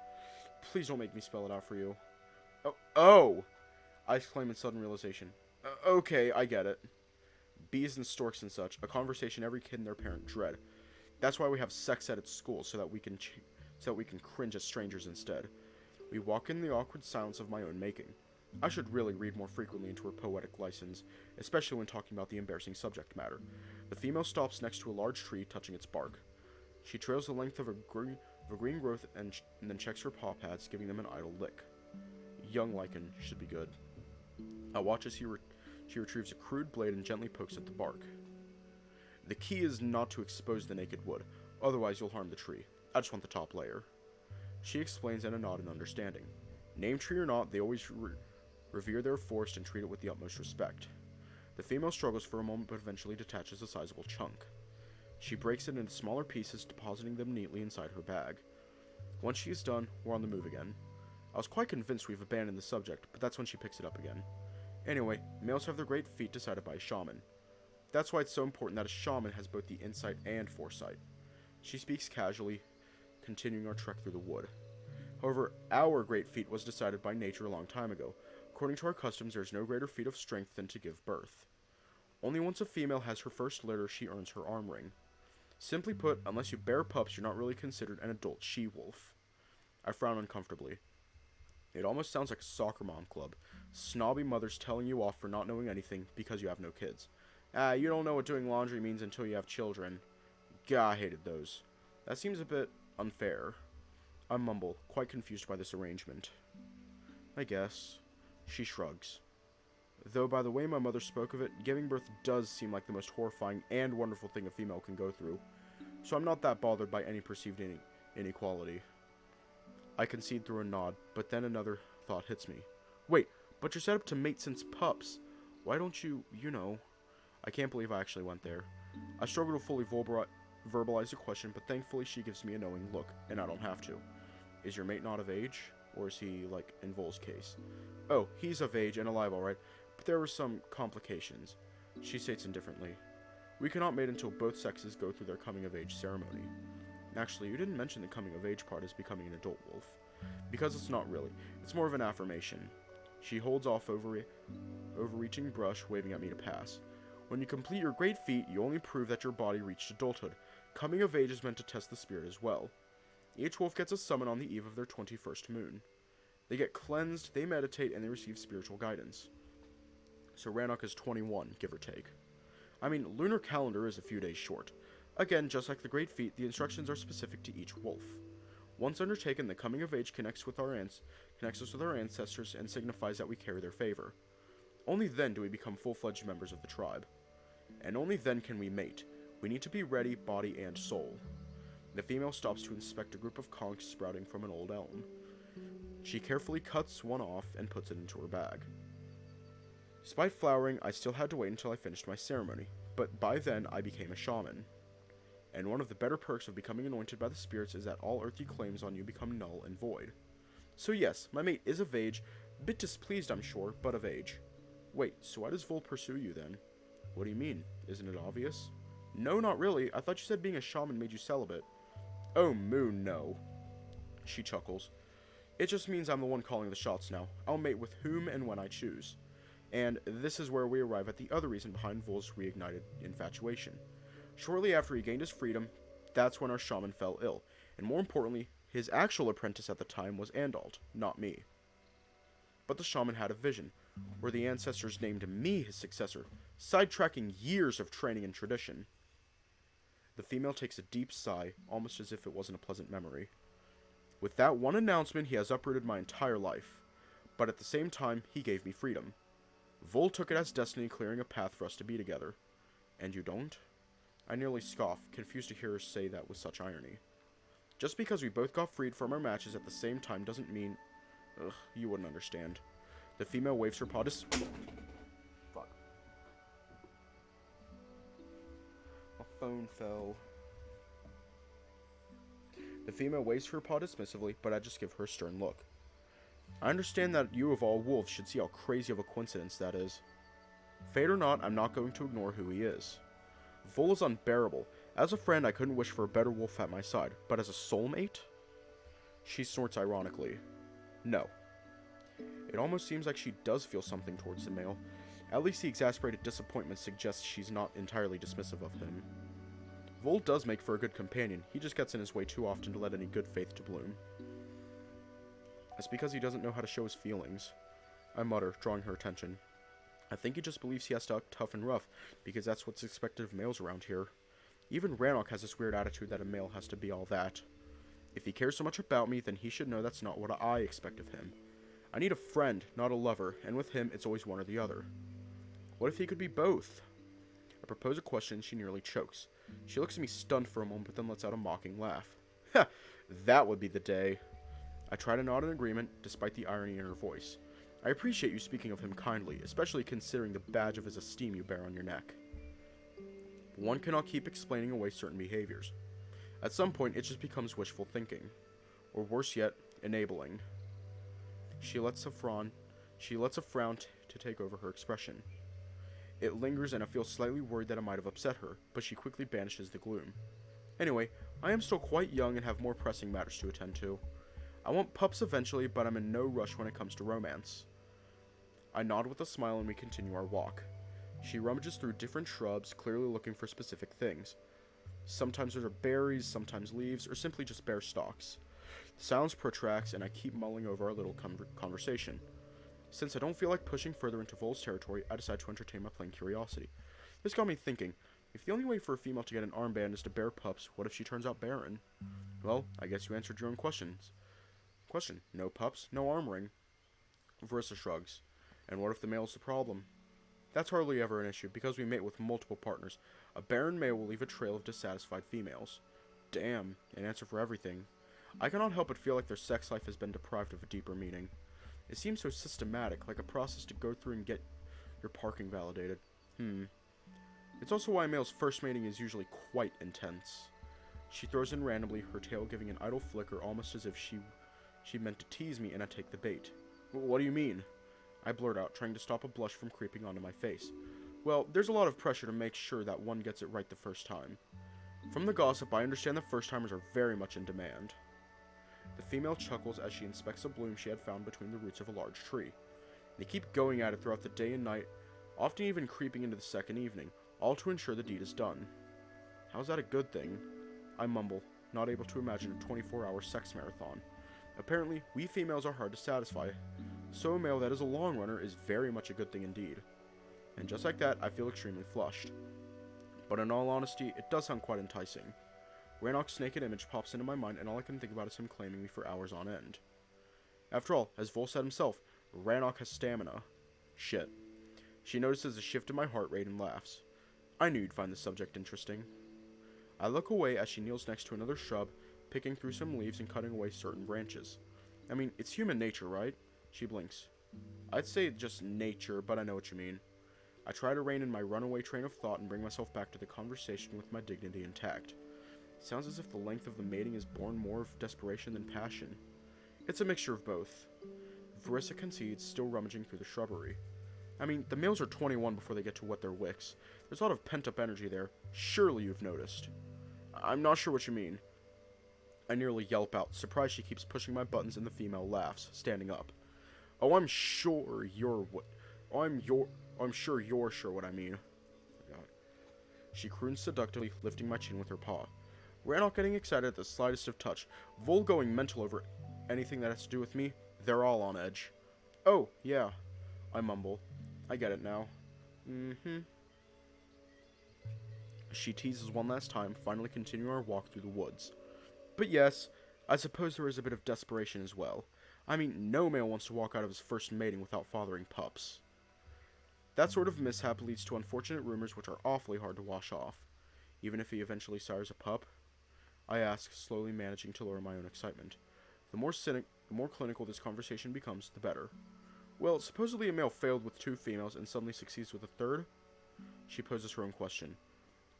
Please don't make me spell it out for you. Oh! I exclaim in sudden realization. Okay, I get it. Bees and storks and such, a conversation every kid and their parent dread. That's why we have sex ed at school, so that we can cringe at strangers instead. We walk in the awkward silence of my own making. I should really read more frequently into her poetic license, especially when talking about the embarrassing subject matter. The female stops next to a large tree, touching its bark. She trails the length of a green growth and then checks her paw pads, giving them an idle lick. Young lichen should be good. I watch as she retrieves a crude blade and gently pokes at the bark. The key is not to expose the naked wood, otherwise you'll harm the tree. I just want the top layer. She explains in a nod in understanding. Name tree or not, they always revere their forest and treat it with the utmost respect. The female struggles for a moment but eventually detaches a sizable chunk. She breaks it into smaller pieces, depositing them neatly inside her bag. Once she is done, we're on the move again. I was quite convinced we've abandoned the subject, but that's when she picks it up again. Anyway, males have their great feat decided by a shaman. That's why it's so important that a shaman has both the insight and foresight. She speaks casually, continuing our trek through the wood. However, our great feat was decided by nature a long time ago. According to our customs, there is no greater feat of strength than to give birth. Only once a female has her first litter, she earns her arm ring. Simply put, unless you bear pups, you're not really considered an adult she-wolf. I frown uncomfortably. It almost sounds like a soccer mom club. Snobby mothers telling you off for not knowing anything because you have no kids. You don't know what doing laundry means until you have children. Gah, I hated those. That seems a bit unfair. I mumble, quite confused by this arrangement. I guess. She shrugs. Though by the way my mother spoke of it, giving birth does seem like the most horrifying and wonderful thing a female can go through. So I'm not that bothered by any perceived inequality. I concede through a nod, but then another thought hits me. Wait, but you're set up to mate since pups. Why don't you know... I can't believe I actually went there. I struggle to fully verbalize the question, but thankfully she gives me a knowing look, and I don't have to. Is your mate not of age? Or is he, like, in Vol's case? Oh, he's of age and alive, alright, but there were some complications. She states indifferently. We cannot mate until both sexes go through their coming-of-age ceremony. Actually, you didn't mention the coming-of-age part as becoming an adult wolf. Because it's not really. It's more of an affirmation. She holds off overreaching brush, waving at me to pass. When you complete your great feat, you only prove that your body reached adulthood. Coming of age is meant to test the spirit as well. Each wolf gets a summon on the eve of their 21st moon. They get cleansed, they meditate, and they receive spiritual guidance. So Ranok is 21, give or take. I mean, lunar calendar is a few days short. Again, just like the great feat, the instructions are specific to each wolf. Once undertaken, the coming of age connects us with our ancestors and signifies that we carry their favor. Only then do we become full-fledged members of the tribe. And only then can we mate. We need to be ready, body and soul. The female stops to inspect a group of conchs sprouting from an old elm. She carefully cuts one off and puts it into her bag. Despite flowering, I still had to wait until I finished my ceremony, but by then I became a shaman. And one of the better perks of becoming anointed by the spirits is that all earthly claims on you become null and void. So yes, my mate is of age, a bit displeased I'm sure, but of age. Wait, so why does Vol pursue you then? What do you mean? Isn't it obvious? No, not really. I thought you said being a shaman made you celibate. Oh, Moon, no. She chuckles. It just means I'm the one calling the shots now. I'll mate with whom and when I choose. And this is where we arrive at the other reason behind Vol's reignited infatuation. Shortly after he gained his freedom, that's when our shaman fell ill. And more importantly, his actual apprentice at the time was Andalt, not me. But the shaman had a vision, where the ancestors named me his successor, sidetracking years of training and tradition. The female takes a deep sigh, almost as if it wasn't a pleasant memory. With that one announcement, he has uprooted my entire life. But at the same time, he gave me freedom. Vol took it as destiny, clearing a path for us to be together. And you don't? I nearly scoff, confused to hear her say that with such irony. Just because we both got freed from our matches at the same time doesn't mean... Ugh, you wouldn't understand. The female waves her paw Fuck. My phone fell. The female waves her paw dismissively, but I just give her a stern look. I understand that you of all wolves should see how crazy of a coincidence that is. Fate or not, I'm not going to ignore who he is. Vol is unbearable. As a friend, I couldn't wish for a better wolf at my side, but as a soulmate? She snorts ironically. No. It almost seems like she does feel something towards the male. At least the exasperated disappointment suggests she's not entirely dismissive of him. Vol does make for a good companion, he just gets in his way too often to let any good faith to bloom. It's because he doesn't know how to show his feelings. I mutter, drawing her attention. I think he just believes he has to act tough and rough, because that's what's expected of males around here. Even Ranok has this weird attitude that a male has to be all that. If he cares so much about me, then he should know that's not what I expect of him. I need a friend, not a lover, and with him, it's always one or the other. What if he could be both? I propose a question, and she nearly chokes. She looks at me stunned for a moment, but then lets out a mocking laugh. Ha! That would be the day. I try to nod in agreement, despite the irony in her voice. I appreciate you speaking of him kindly, especially considering the badge of his esteem you bear on your neck. One cannot keep explaining away certain behaviors. At some point, it just becomes wishful thinking. Or worse yet, enabling. She lets a frown to take over her expression. It lingers and I feel slightly worried that I might have upset her, but she quickly banishes the gloom. Anyway, I am still quite young and have more pressing matters to attend to. I want pups eventually, but I'm in no rush when it comes to romance. I nod with a smile and we continue our walk. She rummages through different shrubs, clearly looking for specific things. Sometimes there are berries, sometimes leaves, or simply just bare stalks. The silence protracts and I keep mulling over our little conversation. Since I don't feel like pushing further into Vol's territory, I decide to entertain my plain curiosity. This got me thinking, if the only way for a female to get an armband is to bear pups, what if she turns out barren? Well, I guess you answered your own questions. Question, no pups, no arm ring. Versa shrugs. And what if the male's the problem? That's hardly ever an issue, because we mate with multiple partners. A barren male will leave a trail of dissatisfied females. Damn, an answer for everything. I cannot help but feel like their sex life has been deprived of a deeper meaning. It seems so systematic, like a process to go through and get your parking validated. It's also why a male's first mating is usually quite intense. She throws in randomly, her tail giving an idle flicker, almost as if she meant to tease me, and I take the bait. What do you mean? I blurt out, trying to stop a blush from creeping onto my face. Well, there's a lot of pressure to make sure that one gets it right the first time. From the gossip, I understand the first-timers are very much in demand. The female chuckles as she inspects a bloom she had found between the roots of a large tree. They keep going at it throughout the day and night, often even creeping into the second evening, all to ensure the deed is done. How's that a good thing? I mumble, not able to imagine a 24-hour sex marathon. Apparently, we females are hard to satisfy, so a male that is a long runner is very much a good thing indeed. And just like that, I feel extremely flushed. But in all honesty, it does sound quite enticing. Ranok's naked image pops into my mind, and all I can think about is him claiming me for hours on end. After all, as Vol said himself, Ranok has stamina. Shit. She notices a shift in my heart rate and laughs. I knew you'd find the subject interesting. I look away as she kneels next to another shrub, picking through some leaves and cutting away certain branches. I mean, it's human nature, right? She blinks. I'd say just nature, but I know what you mean. I try to rein in my runaway train of thought and bring myself back to the conversation with my dignity intact. It sounds as if the length of the mating is born more of desperation than passion. It's a mixture of both. Verissa concedes, still rummaging through the shrubbery. I mean, the males are 21 before they get to wet their wicks. There's a lot of pent-up energy there. Surely you've noticed. I'm not sure what you mean. I nearly yelp out, surprised she keeps pushing my buttons, and the female laughs, standing up. Oh, I'm sure you're what... I'm sure you're sure what I mean. Oh my God. She croons seductively, lifting my chin with her paw. Ranok getting excited at the slightest of touch. Vol going mental over anything that has to do with me. They're all on edge. Oh, yeah. I mumble. I get it now. She teases one last time, finally continuing our walk through the woods. But yes, I suppose there is a bit of desperation as well. I mean, no male wants to walk out of his first mating without fathering pups. That sort of mishap leads to unfortunate rumors which are awfully hard to wash off. Even if he eventually sires a pup? I ask, slowly managing to lower my own excitement. The more clinical this conversation becomes, the better. Well, supposedly a male failed with 2 females and suddenly succeeds with a 3rd? She poses her own question.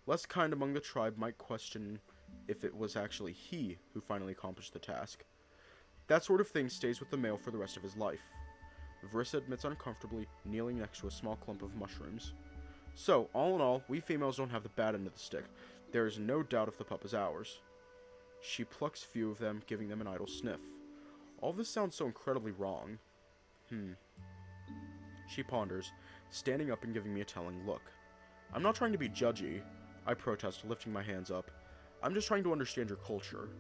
Less kind among the tribe might question if it was actually he who finally accomplished the task. That sort of thing stays with the male for the rest of his life. Verissa admits uncomfortably, kneeling next to a small clump of mushrooms. So, all in all, we females don't have the bad end of the stick. There is no doubt if the pup is ours. She plucks few of them, giving them an idle sniff. All this sounds so incredibly wrong. She ponders, standing up and giving me a telling look. I'm not trying to be judgy, I protest, lifting my hands up. I'm just trying to understand your culture.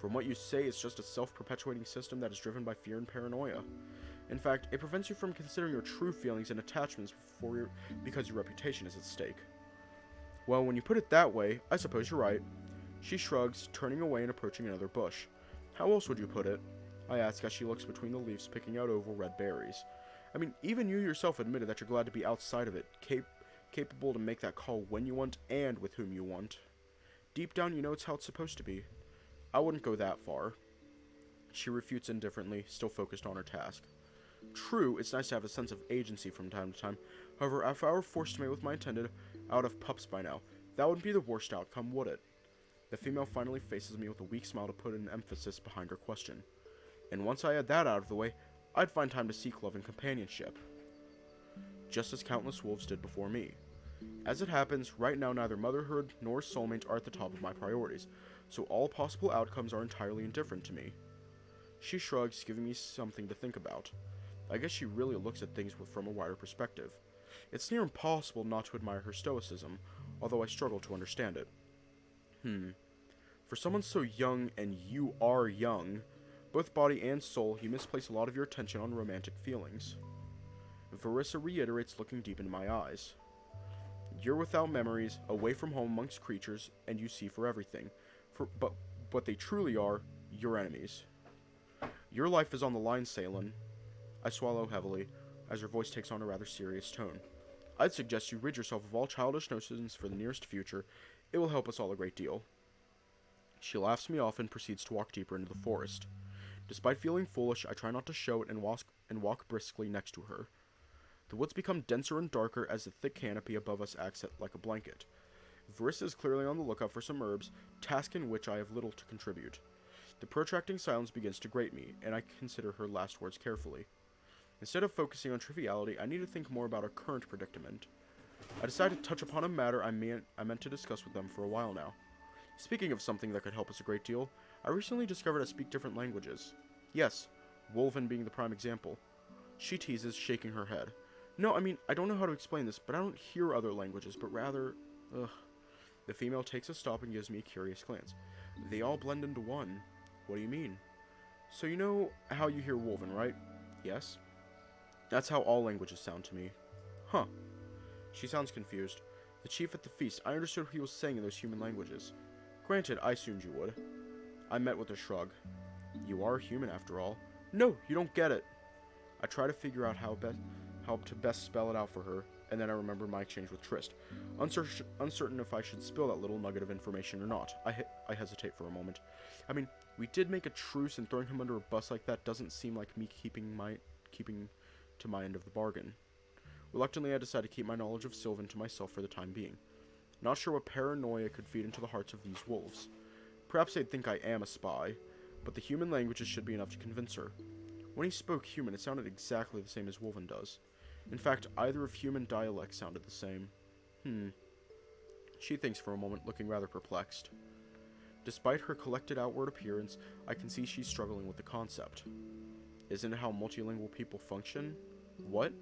From what you say, it's just a self-perpetuating system that is driven by fear and paranoia. In fact, it prevents you from considering your true feelings and attachments because your reputation is at stake. Well, when you put it that way, I suppose you're right. She shrugs, turning away and approaching another bush. How else would you put it? I ask as she looks between the leaves, picking out oval red berries. I mean, even you yourself admitted that you're glad to be outside of it, capable to make that call when you want and with whom you want. Deep down, you know it's how it's supposed to be. I wouldn't go that far. She refutes indifferently, still focused on her task. True, it's nice to have a sense of agency from time to time. However, if I were forced to mate with my intended, I would have pups by now. That wouldn't be the worst outcome, would it? The female finally faces me with a weak smile to put an emphasis behind her question. And once I had that out of the way, I'd find time to seek love and companionship, just as countless wolves did before me. As it happens, right now neither motherhood nor soulmate are at the top of my priorities, so all possible outcomes are entirely indifferent to me. She shrugs, giving me something to think about. I guess she really looks at things from a wider perspective. It's near impossible not to admire her stoicism, although I struggle to understand it. For someone so young, and you are young, both body and soul, you misplace a lot of your attention on romantic feelings. Varissa reiterates, looking deep into my eyes. You're without memories, away from home amongst creatures, and you see for everything. But what they truly are, your enemies. Your life is on the line, Salin. I swallow heavily, as her voice takes on a rather serious tone. I'd suggest you rid yourself of all childish notions for the nearest future. It will help us all a great deal. She laughs me off and proceeds to walk deeper into the forest. Despite feeling foolish, I try not to show it and walk briskly next to her. The woods become denser and darker as the thick canopy above us acts like a blanket. Varissa is clearly on the lookout for some herbs, task in which I have little to contribute. The protracting silence begins to grate me, and I consider her last words carefully. Instead of focusing on triviality, I need to think more about our current predicament. I decide to touch upon a matter I meant to discuss with them for a while now. Speaking of something that could help us a great deal, I recently discovered I speak different languages. Yes, Wolven being the prime example. She teases, shaking her head. No, I mean, I don't know how to explain this, but I don't hear other languages, but rather... The female takes a stop and gives me a curious glance. They all blend into one. What do you mean? So you know how you hear Wolven, right? Yes. That's how all languages sound to me. Huh. She sounds confused. The chief at the feast, I understood what he was saying in those human languages. Granted, I assumed you would. I met with a shrug. You are human, after all. No, you don't get it. I try to figure out how to best spell it out for her, and then I remember my exchange with Trist. Uncertain if I should spill that little nugget of information or not. I hesitate for a moment. I mean, we did make a truce, and throwing him under a bus like that doesn't seem like me keeping to my end of the bargain. Reluctantly, I decide to keep my knowledge of Sylvan to myself for the time being. Not sure what paranoia could feed into the hearts of these wolves. Perhaps they'd think I am a spy, but the human languages should be enough to convince her. When he spoke human, it sounded exactly the same as Wolven does. In fact, either of human dialects sounded the same. She thinks for a moment, looking rather perplexed. Despite her collected outward appearance, I can see she's struggling with the concept. Isn't it how multilingual people function? What?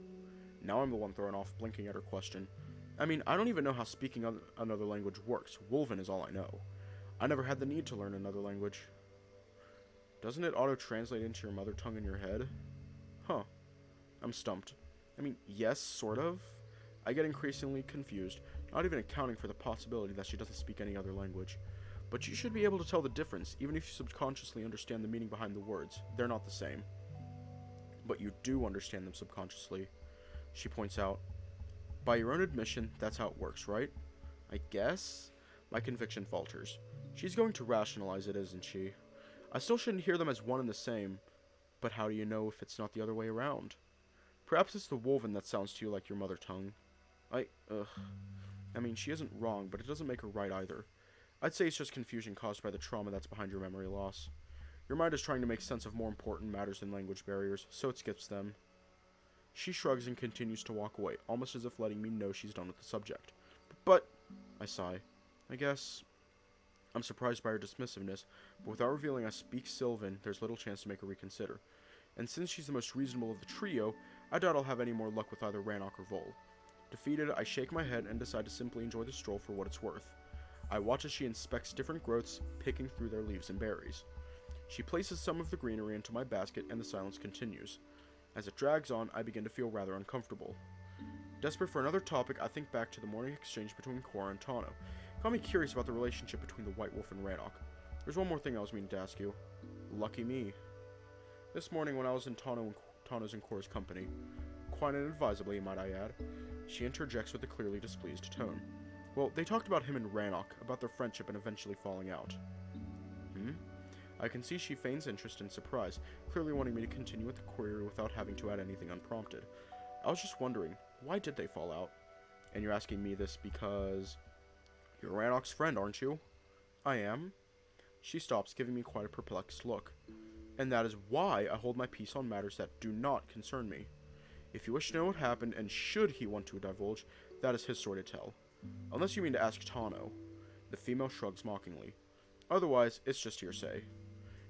Now I'm the one thrown off, blinking at her question. I mean, I don't even know how speaking another language works. Wolven is all I know. I never had the need to learn another language. Doesn't it auto-translate into your mother tongue in your head? Huh. I'm stumped. I mean, yes, sort of. I get increasingly confused, not even accounting for the possibility that she doesn't speak any other language. But you should be able to tell the difference, even if you subconsciously understand the meaning behind the words. They're not the same. But you do understand them subconsciously. She points out. By your own admission, that's how it works, right? I guess? My conviction falters. She's going to rationalize it, isn't she? I still shouldn't hear them as one and the same. But how do you know if it's not the other way around? Perhaps it's the Wolven that sounds to you like your mother tongue. I mean, she isn't wrong, but it doesn't make her right either. I'd say it's just confusion caused by the trauma that's behind your memory loss. Your mind is trying to make sense of more important matters than language barriers, so it skips them. She shrugs and continues to walk away, almost as if letting me know she's done with the subject. But, I sigh. I guess... I'm surprised by her dismissiveness, but without revealing I speak Sylvan, there's little chance to make her reconsider. And since she's the most reasonable of the trio, I doubt I'll have any more luck with either Ranok or Vol. Defeated, I shake my head and decide to simply enjoy the stroll for what it's worth. I watch as she inspects different growths, picking through their leaves and berries. She places some of the greenery into my basket, and the silence continues. As it drags on, I begin to feel rather uncomfortable. Desperate for another topic, I think back to the morning exchange between Cora and Tano. It got me curious about the relationship between the White Wolf and Ranok. There's one more thing I was meaning to ask you. Lucky me. This morning when I was in Tano's and Cora's company, quite inadvisably, might I add, she interjects with a clearly displeased tone. Well, they talked about him and Ranok, about their friendship and eventually falling out. I can see she feigns interest and surprise, clearly wanting me to continue with the query without having to add anything unprompted. I was just wondering, why did they fall out? And you're asking me this because... You're Ranok's friend, aren't you? I am. She stops, giving me quite a perplexed look. and that is why I hold my peace on matters that do not concern me. If you wish to know what happened, and should he want to divulge, that is his story to tell. Unless you mean to ask Tano. The female shrugs mockingly. Otherwise, it's just hearsay.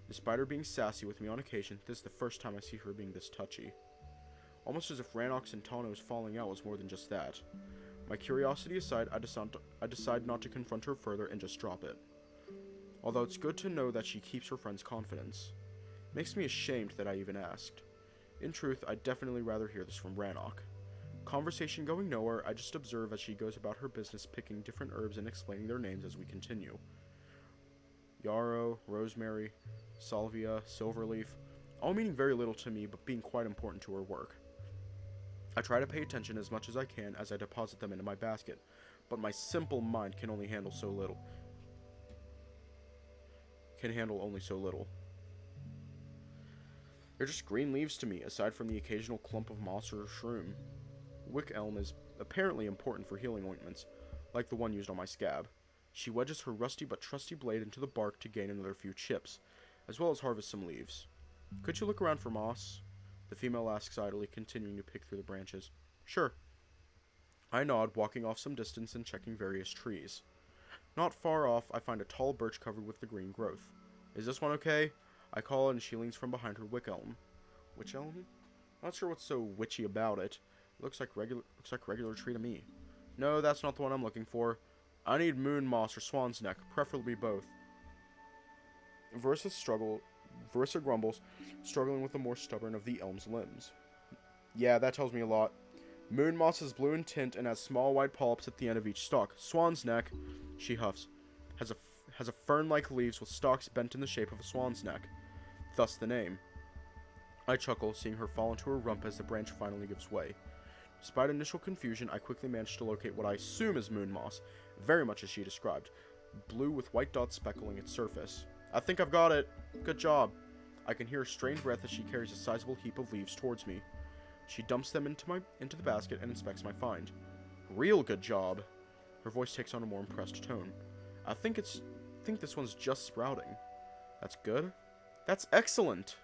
Despite her being sassy with me on occasion, this is the first time I see her being this touchy. Almost as if Ranok's and Tano's falling out was more than just that. My curiosity aside, I decide not to confront her further and just drop it. Although it's good to know that she keeps her friend's confidence. Makes me ashamed that I even asked. In truth, I'd definitely rather hear this from Ranok. Conversation going nowhere, I just observe as she goes about her business picking different herbs and explaining their names as we continue. Yarrow, rosemary, salvia, silverleaf, all meaning very little to me but being quite important to her work. I try to pay attention as much as I can as I deposit them into my basket, but my simple mind can only handle so little. Can handle only so little. They're just green leaves to me, aside from the occasional clump of moss or shroom. Wick elm is apparently important for healing ointments, like the one used on my scab. She wedges her rusty but trusty blade into the bark to gain another few chips, as well as harvest some leaves. Could you look around for moss? The female asks idly, continuing to pick through the branches. Sure. I nod, walking off some distance and checking various trees. Not far off, I find a tall birch covered with the green growth. Is this one okay? I call and she leans from behind her wick elm. Witch elm? Not sure what's so witchy about it. Looks like regular tree to me. No, that's not the one I'm looking for. I need moon moss or swan's neck, preferably both. Verissa grumbles, struggling with the more stubborn of the elm's limbs. Yeah, that tells me a lot. Moon moss is blue in tint and has small white polyps at the end of each stalk. Swan's neck, she huffs, has a fern-like leaves with stalks bent in the shape of a swan's neck. Thus the name. I chuckle, seeing her fall into her rump as the branch finally gives way. Despite initial confusion, I quickly manage to locate what I assume is moon moss, very much as she described, blue with white dots speckling its surface. I think I've got it. Good job. I can hear a strained breath as she carries a sizable heap of leaves towards me. She dumps them into the basket and inspects my find. Real good job. Her voice takes on a more impressed tone. I think this one's just sprouting. That's good. That's excellent.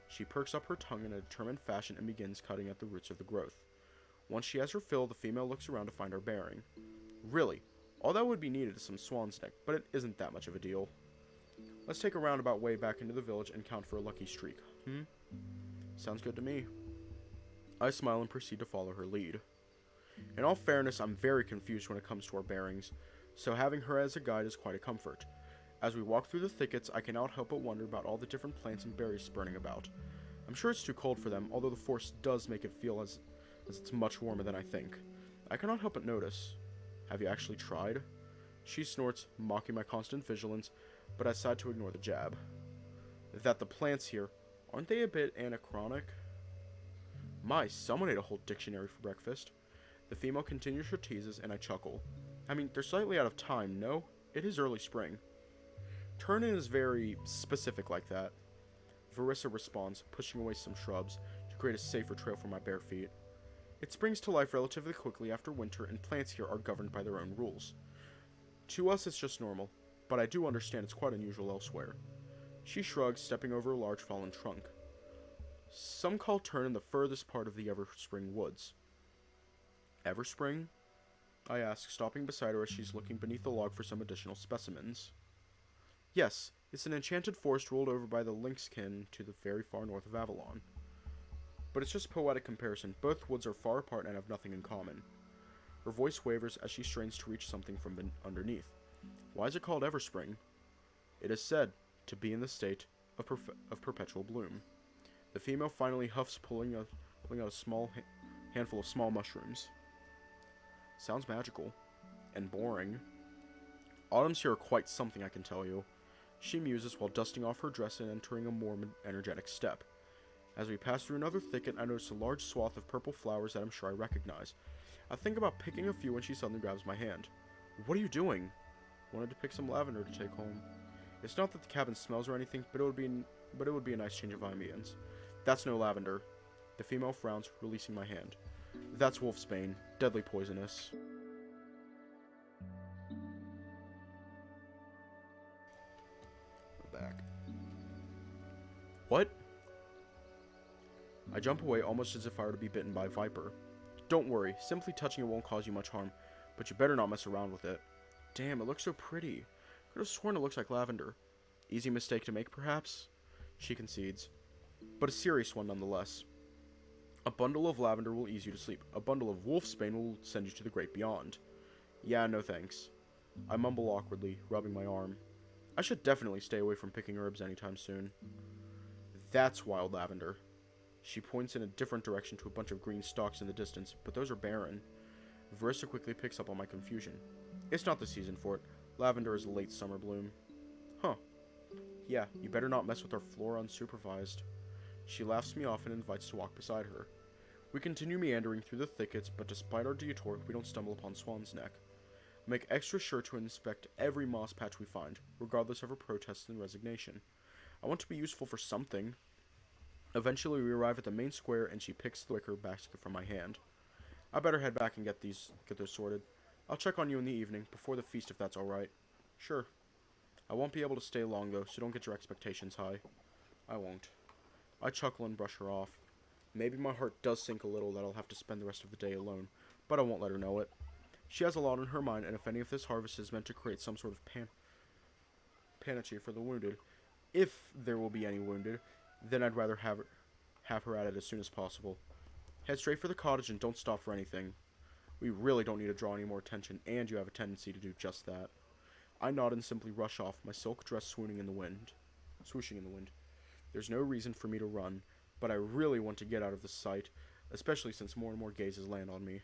She perks up her tongue in a determined fashion and begins cutting at the roots of the growth. Once she has her fill, the female looks around to find our bearing. Really, all that would be needed is some swan's neck, but it isn't that much of a deal. Let's take a roundabout way back into the village and count for a lucky streak. Sounds good to me. I smile and proceed to follow her lead. In all fairness, I'm very confused when it comes to our bearings, so having her as a guide is quite a comfort. As we walk through the thickets, I cannot help but wonder about all the different plants and berries spurning about. I'm sure it's too cold for them, although the forest does make it feel as it's much warmer than I think. I cannot help but notice. Have you actually tried? She snorts, mocking my constant vigilance, but I decide to ignore the jab. That the plants here, aren't they a bit anachronic? My, someone ate a whole dictionary for breakfast. The female continues her teases, and I chuckle. I mean, they're slightly out of time, no? It is early spring. Turn-in is very specific like that. Verissa responds, pushing away some shrubs to create a safer trail for my bare feet. It springs to life relatively quickly after winter, and plants here are governed by their own rules. To us, it's just normal, but I do understand it's quite unusual elsewhere. She shrugs, stepping over a large fallen trunk. Some call Turn-in the furthest part of the Everspring woods. Everspring? I ask, stopping beside her as she's looking beneath the log for some additional specimens. Yes, it's an enchanted forest ruled over by the lynxkin to the very far north of Avalon. But it's just poetic comparison. Both woods are far apart and have nothing in common. Her voice wavers as she strains to reach something from underneath. Why is it called Everspring? It is said to be in the state of perpetual bloom. The female finally huffs, pulling out a small handful of small mushrooms. Sounds magical. And boring. Autumns here are quite something, I can tell you. She muses while dusting off her dress and entering a more energetic step. As we pass through another thicket, I notice a large swath of purple flowers that I'm sure I recognize. I think about picking a few when she suddenly grabs my hand. What are you doing? Wanted to pick some lavender to take home. It's not that the cabin smells or anything, but it would be a nice change of ambience. That's no lavender. The female frowns, releasing my hand. That's wolfsbane, deadly poisonous. We're back. What? I jump away almost as if I were to be bitten by a viper. Don't worry, simply touching it won't cause you much harm, but you better not mess around with it. Damn, it looks so pretty. Could have sworn it looks like lavender. Easy mistake to make, perhaps? She concedes. But a serious one nonetheless. A bundle of lavender will ease you to sleep. A bundle of wolfsbane will send you to the great beyond. Yeah, no thanks. I mumble awkwardly, rubbing my arm. I should definitely stay away from picking herbs anytime soon. That's wild lavender. She points in a different direction to a bunch of green stalks in the distance, but those are barren. Verissa quickly picks up on my confusion. It's not the season for it. Lavender is a late summer bloom. Huh. Yeah, you better not mess with our flora unsupervised. She laughs me off and invites to walk beside her. We continue meandering through the thickets, but despite our detour, we don't stumble upon Swan's Neck. I make extra sure to inspect every moss patch we find, regardless of her protests and resignation. I want to be useful for something. Eventually, we arrive at the main square, and she picks the wicker basket from my hand. I better head back and get those sorted. I'll check on you in the evening, before the feast if that's alright. Sure. I won't be able to stay long though, so don't get your expectations high. I won't. I chuckle and brush her off. Maybe my heart does sink a little that I'll have to spend the rest of the day alone, but I won't let her know it. She has a lot on her mind, and if any of this harvest is meant to create some sort of panacea for the wounded, if there will be any wounded, then I'd rather have her at it as soon as possible. Head straight for the cottage and don't stop for anything. We really don't need to draw any more attention, and you have a tendency to do just that. I nod and simply rush off, my silk dress swooshing in the wind. There's no reason for me to run, but I really want to get out of the sight, especially since more and more gazes land on me.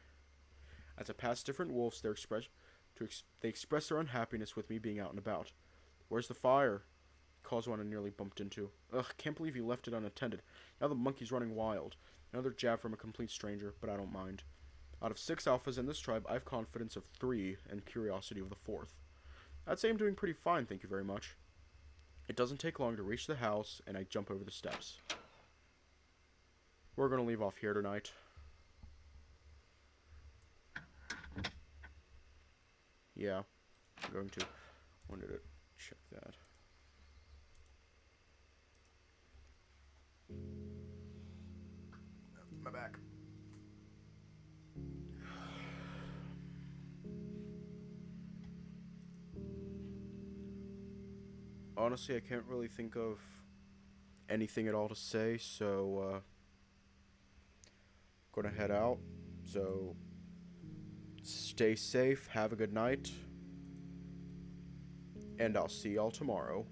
As I pass different wolves, they express their unhappiness with me being out and about. Where's the fire? Calls one I nearly bumped into. Ugh, can't believe he left it unattended. Now the monkey's running wild. Another jab from a complete stranger, but I don't mind. Out of 6 alphas in this tribe, I have confidence of 3 and curiosity of the 4th. I'd say I'm doing pretty fine, thank you very much. It doesn't take long to reach the house, and I jump over the steps. We're going to leave off here tonight. Yeah, I'm going to. Wanted to check that. My back. Honestly, I can't really think of anything at all to say, so gonna head out. So stay safe, have a good night, and I'll see y'all tomorrow.